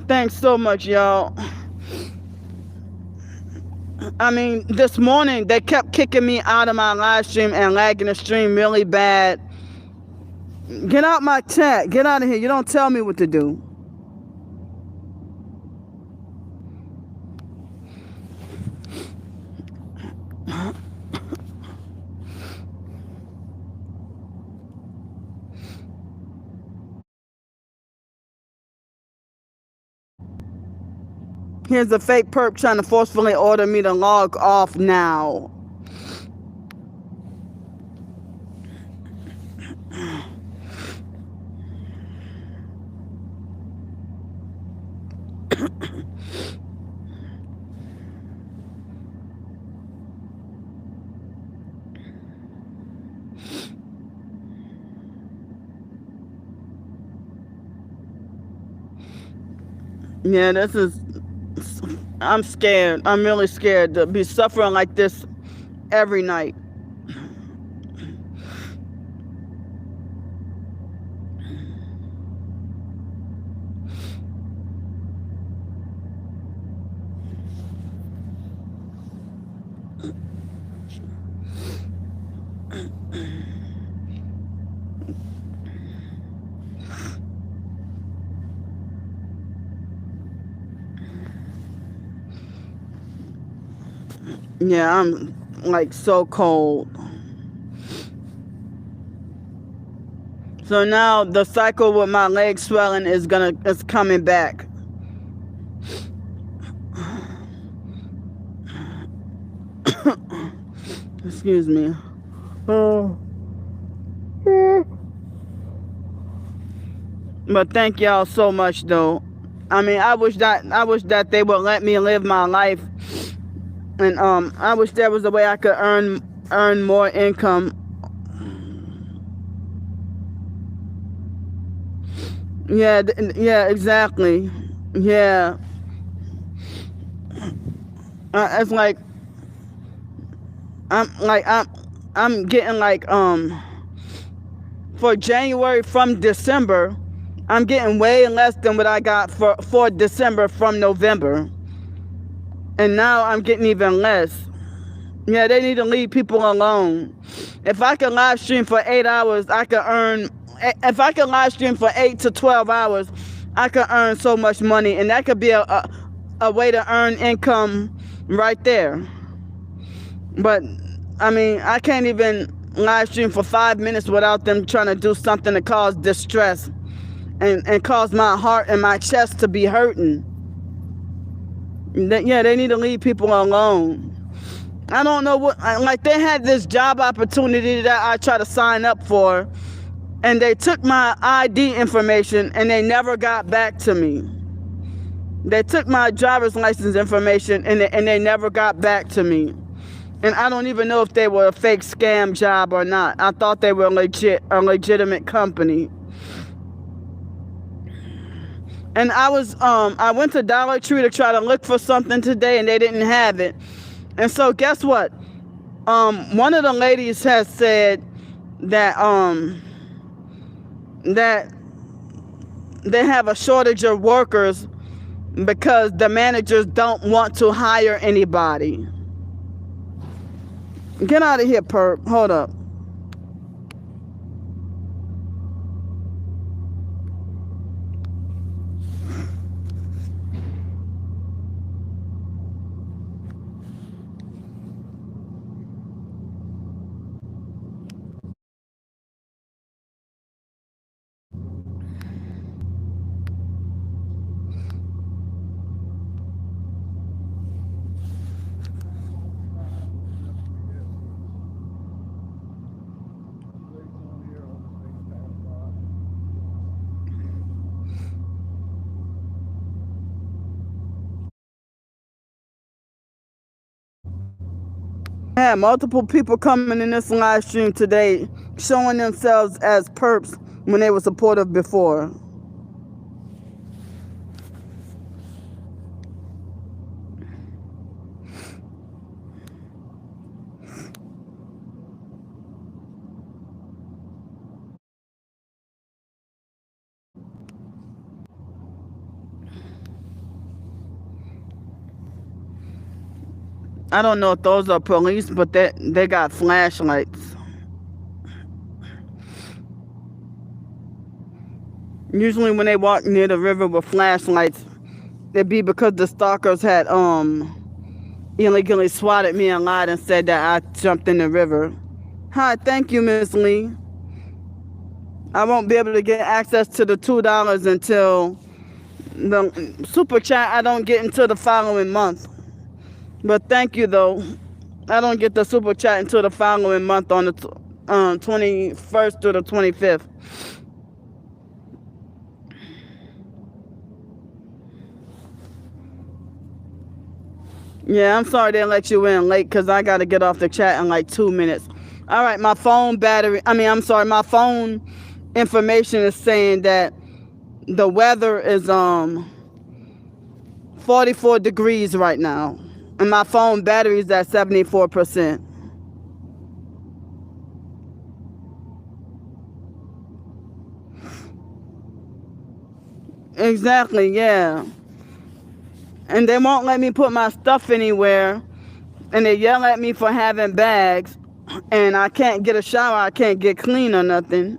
Thanks so much, y'all. I mean, this morning, they kept kicking me out of my live stream and lagging the stream really bad. Get out my chat. Get out of here. You don't tell me what to do. Here's a fake perp trying to forcefully order me to log off now. Yeah, I'm scared. I'm really scared to be suffering like this every night. Yeah, I'm like so cold. So now the cycle with my leg swelling is coming back. Excuse me. But thank y'all so much though. I mean, I wish that they would let me live my life, and I wish there was a way I could earn more income. Yeah, yeah, exactly. Yeah, it's like I'm getting like for January from December, I'm getting way less than what I got for December from November. And now I'm getting even less. Yeah, they need to leave people alone. If I can live stream for 8 hours, I could earn, if I can live stream for 8 to 12 hours, I could earn so much money. And that could be a way to earn income right there. But, I mean, I can't even live stream for 5 minutes without them trying to do something to cause distress and cause my heart and my chest to be hurting. Yeah, they need to leave people alone. I don't know what, like they had this job opportunity that I tried to sign up for, and they took my ID information and they never got back to me. They took my driver's license information and they never got back to me. And I don't even know if they were a fake scam job or not. I thought they were a legitimate company. And I went to Dollar Tree to try to look for something today, and they didn't have it. And so guess what? One of the ladies has said that that they have a shortage of workers because the managers don't want to hire anybody. Get out of here, perp. Hold up. I had multiple people coming in this live stream today showing themselves as perps when they were supportive before. I don't know if those are police, but they got flashlights. Usually when they walk near the river with flashlights, it'd be because the stalkers had illegally swatted me and lied and said that I jumped in the river. Hi, thank you, Miss Lee. I won't be able to get access to the $2 until the super chat. I don't get until the following month. But thank you though. I don't get the super chat until the following month on the 21st to the 25th. Yeah, I'm sorry they let you in late because I got to get off the chat in like 2 minutes. All right, my phone my phone information is saying that the weather is 44 degrees right now. And my phone battery is at 74%. Exactly, yeah. And they won't let me put my stuff anywhere. And they yell at me for having bags. And I can't get a shower. I can't get clean or nothing.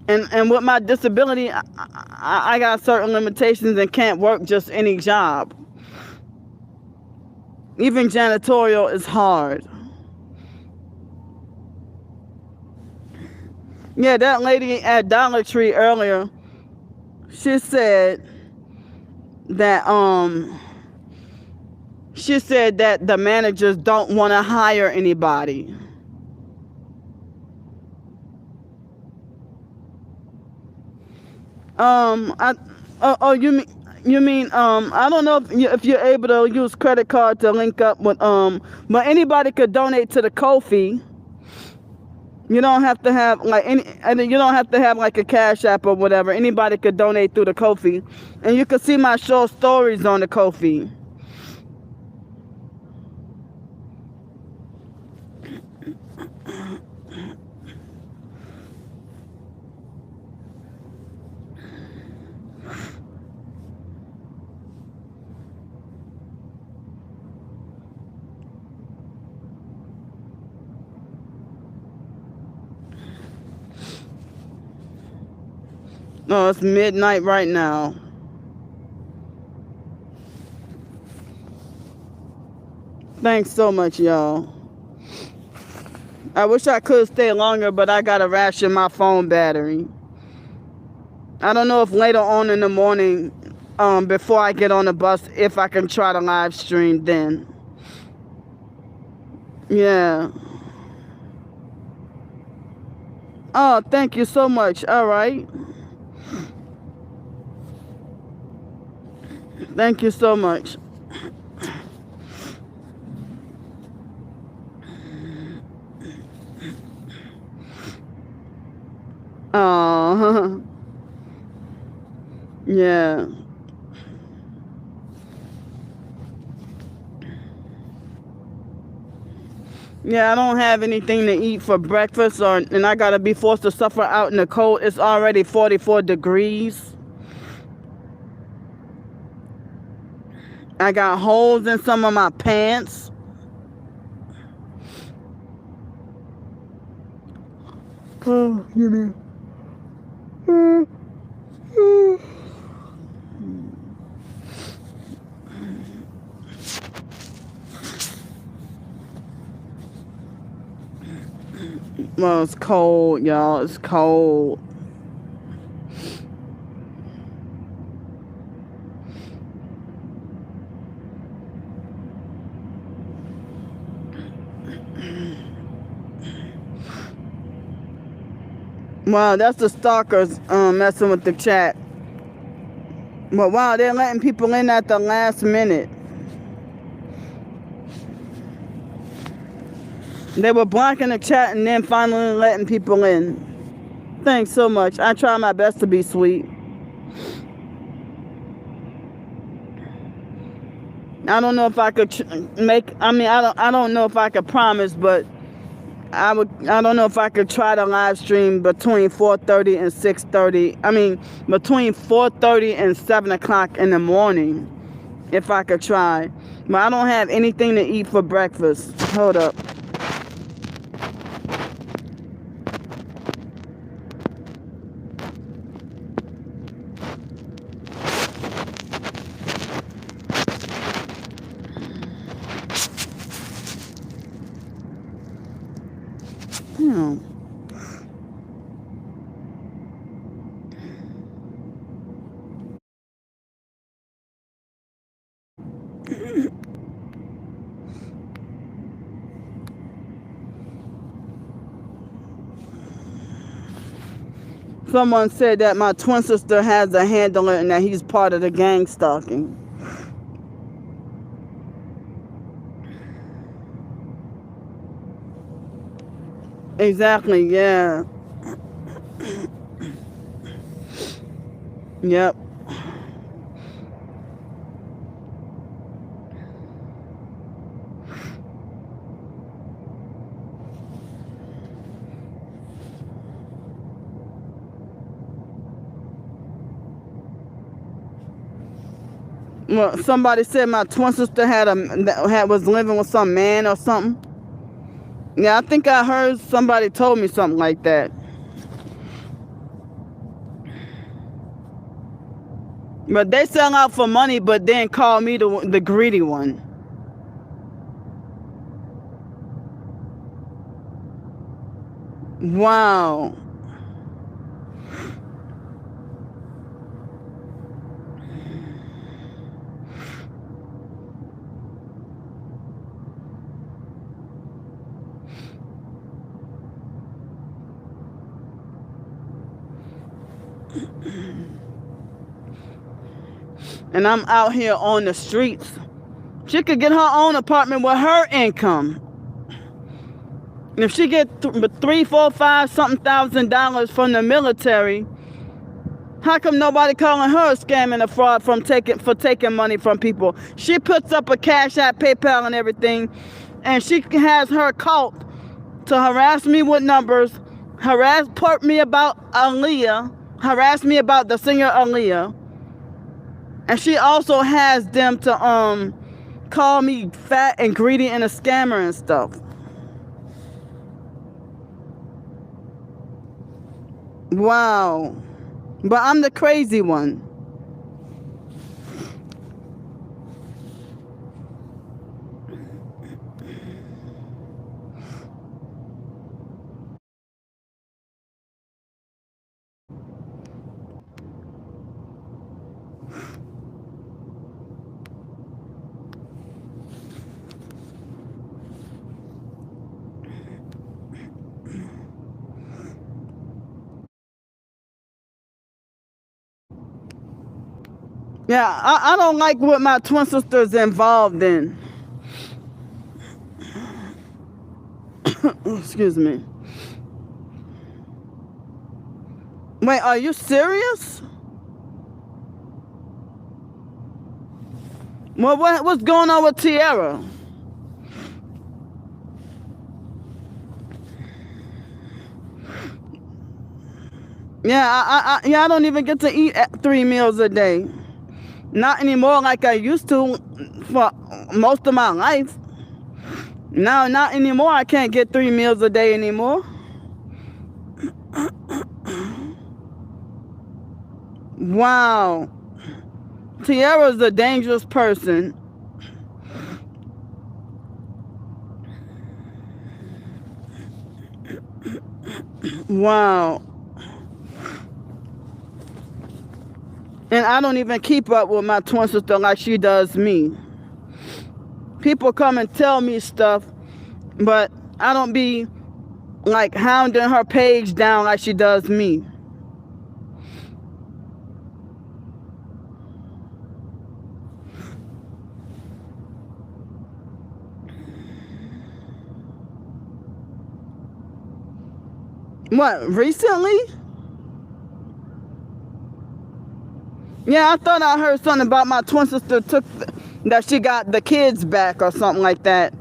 And with my disability, I got certain limitations and can't work just any job. Even janitorial is hard. Yeah, that lady at Dollar Tree earlier, she said that the managers don't want to hire anybody. I oh you mean I don't know if you're able to use credit card to link up with but anybody could donate to the Ko-fi. You don't have to have like any, and you don't have to have like a Cash App or whatever. Anybody could donate through the Ko-fi, and you can see my short stories on the Ko-fi. No, it's midnight right now. Thanks so much, y'all. I wish I could stay longer, but I gotta ration my phone battery. I don't know if later on in the morning, before I get on the bus, if I can try to live stream then. Yeah. Oh, thank you so much. All right. Thank you so much. Oh, yeah. Yeah, I don't have anything to eat for breakfast, and I gotta be forced to suffer out in the cold. It's already 44 degrees. I got holes in some of my pants. Oh, you mean? Well, it's cold, y'all. It's cold. Wow, that's the stalkers messing with the chat. But wow, they're letting people in at the last minute. They were blocking the chat and then finally letting people in. Thanks so much. I try my best to be sweet. I don't know if I could I don't know if I could promise, but I don't know if I could try to live stream between 4:30 and 6:30. Between 4:30 and 7 o'clock in the morning, if I could try. But I don't have anything to eat for breakfast. Hold up. Hmm. Someone said that my twin sister has a handler and that he's part of the gang stalking. Exactly, yeah. Yep. Well, somebody said my twin sister was living with some man or something. Yeah, I think I heard somebody told me something like that. But they sell out for money, but then call me the greedy one. Wow. and I'm out here on the streets. She could get her own apartment with her income. And if she get $3, $4, $5 something $1,000 from the military, how come nobody calling her a scam and a fraud for taking money from people? She puts up a Cash App, PayPal, and everything, and she has her cult to harass me with numbers, put me about Aaliyah, harass me about the singer Aaliyah, and she also has them to call me fat and greedy and a scammer and stuff. Wow. But I'm the crazy one. Yeah, I don't like what my twin sister's involved in. Excuse me. Wait, are you serious? Well, what's going on with Tiara? Yeah, I don't even get to eat 3 meals a day. Not anymore like I used to for most of my life. Now, not anymore. I can't get 3 meals a day anymore. Wow. Tiara's a dangerous person. Wow. And I don't even keep up with my twin sister like she does me. People come and tell me stuff, but I don't be like hounding her page down like she does me. What, recently? Yeah, I thought I heard something about my twin sister that she got the kids back or something like that.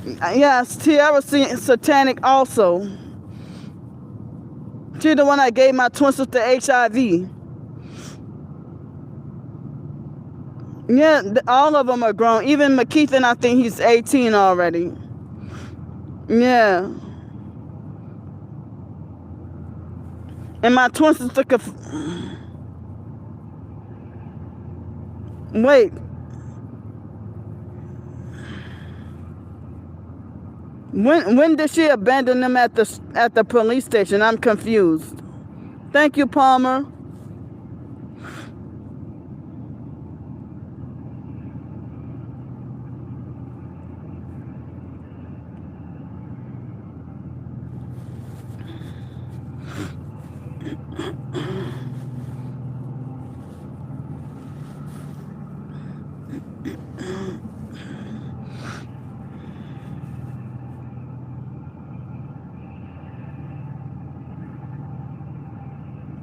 Yes, Tiara's satanic also. She's the one that gave my twin sister HIV. Yeah, all of them are grown. Even McKeithen, I think he's 18 already. Yeah. And my twin sister could... Wait. When did she abandon them at the police station? I'm confused. Thank you, Palmer.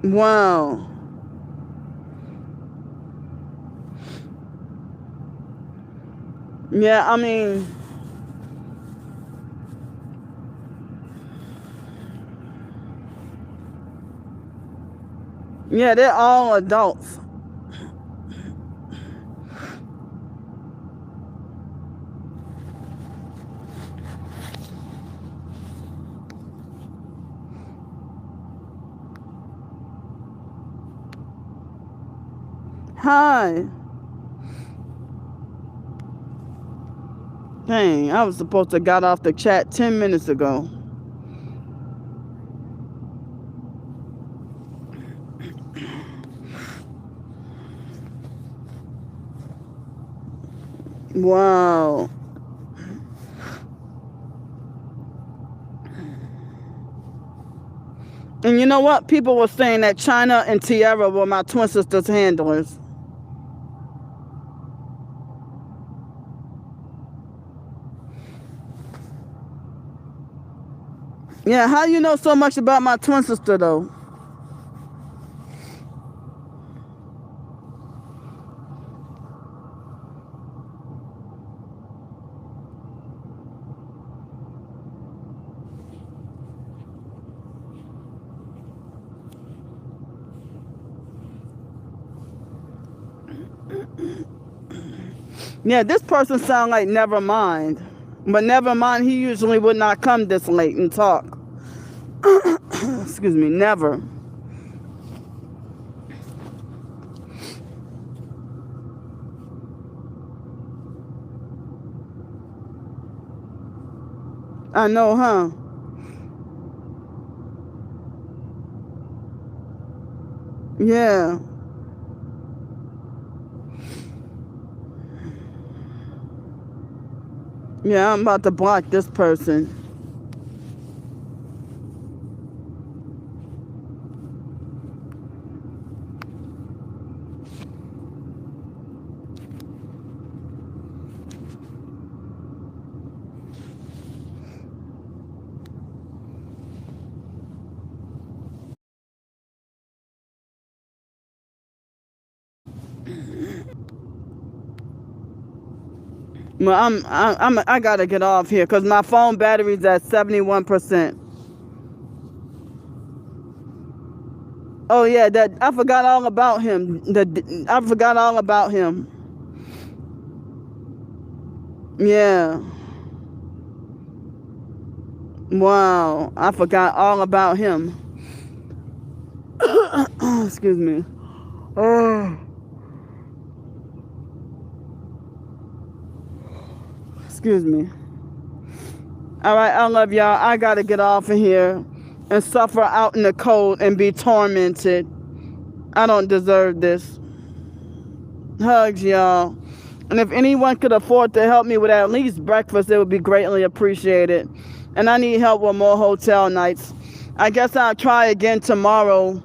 Wow. Yeah, I mean... Yeah, they're all adults. Hi. Dang, I was supposed to got off the chat 10 minutes ago. Wow. And You know what? People were saying that China and Tiara were my twin sisters' handlers. Yeah, how you know so much about my twin sister though? Yeah, this person sound like Never Mind. But Never Mind, he usually would not come this late and talk. Excuse me, never. I know, huh? Yeah. Yeah, I'm about to block this person. Well, I gotta get off here because my phone battery's at 71%. Oh yeah, that I forgot all about him. I forgot all about him. Yeah. Wow, I forgot all about him. Excuse me. Oh, excuse me. All right, I love y'all. I gotta get off of here and suffer out in the cold and be tormented. I don't deserve this. Hugs, y'all. And if anyone could afford to help me with at least breakfast, it would be greatly appreciated. And I need help with more hotel nights. I guess I'll try again tomorrow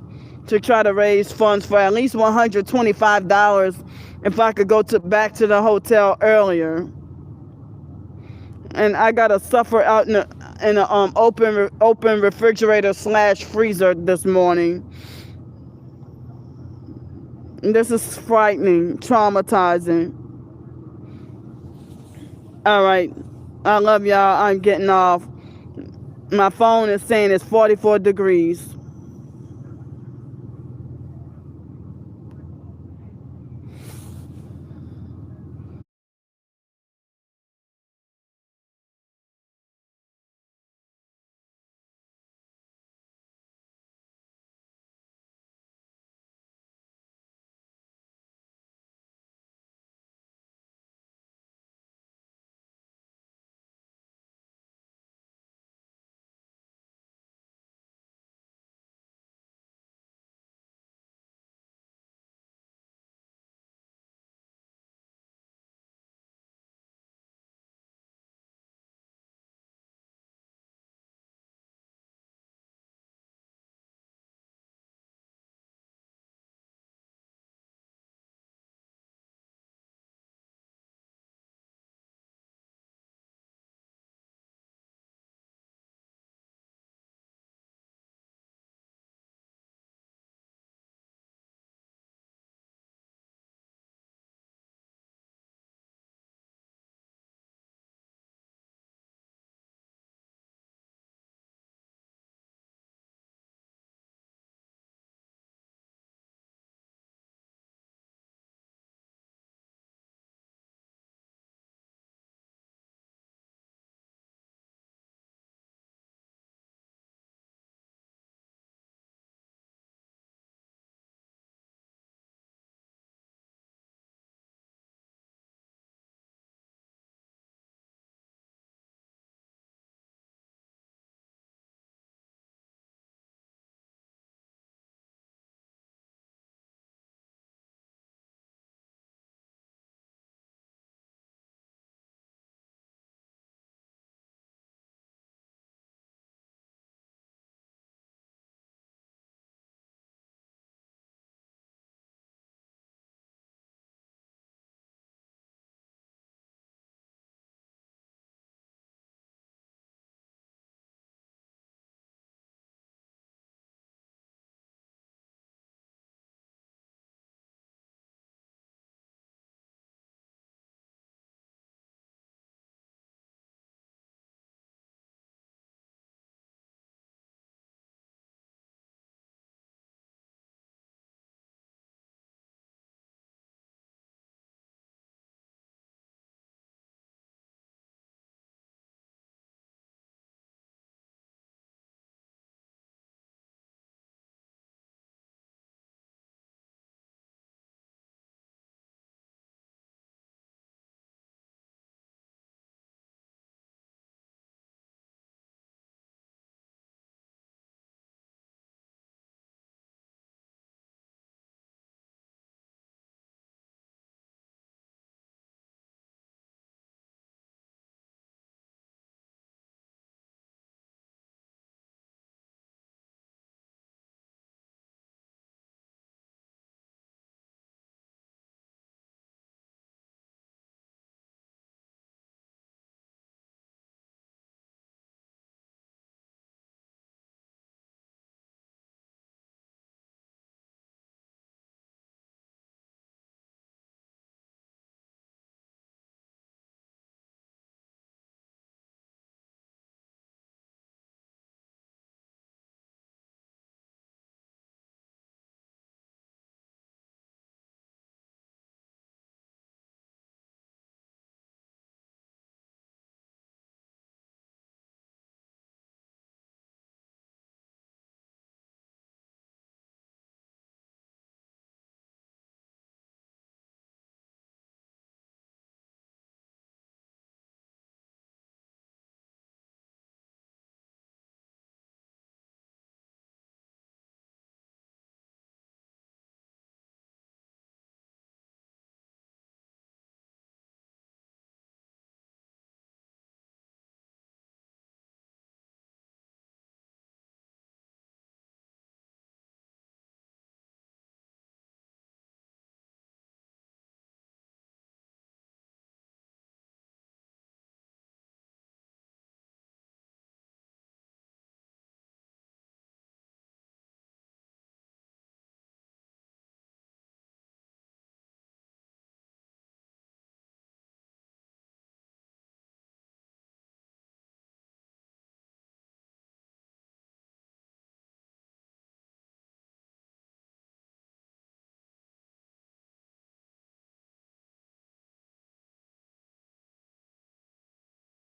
to try to raise funds for at least $125 if I could go back to the hotel earlier. And I gotta suffer out in a open refrigerator / freezer this morning. And this is frightening, traumatizing. All right, I love y'all. I'm getting off. My phone is saying it's 44 degrees.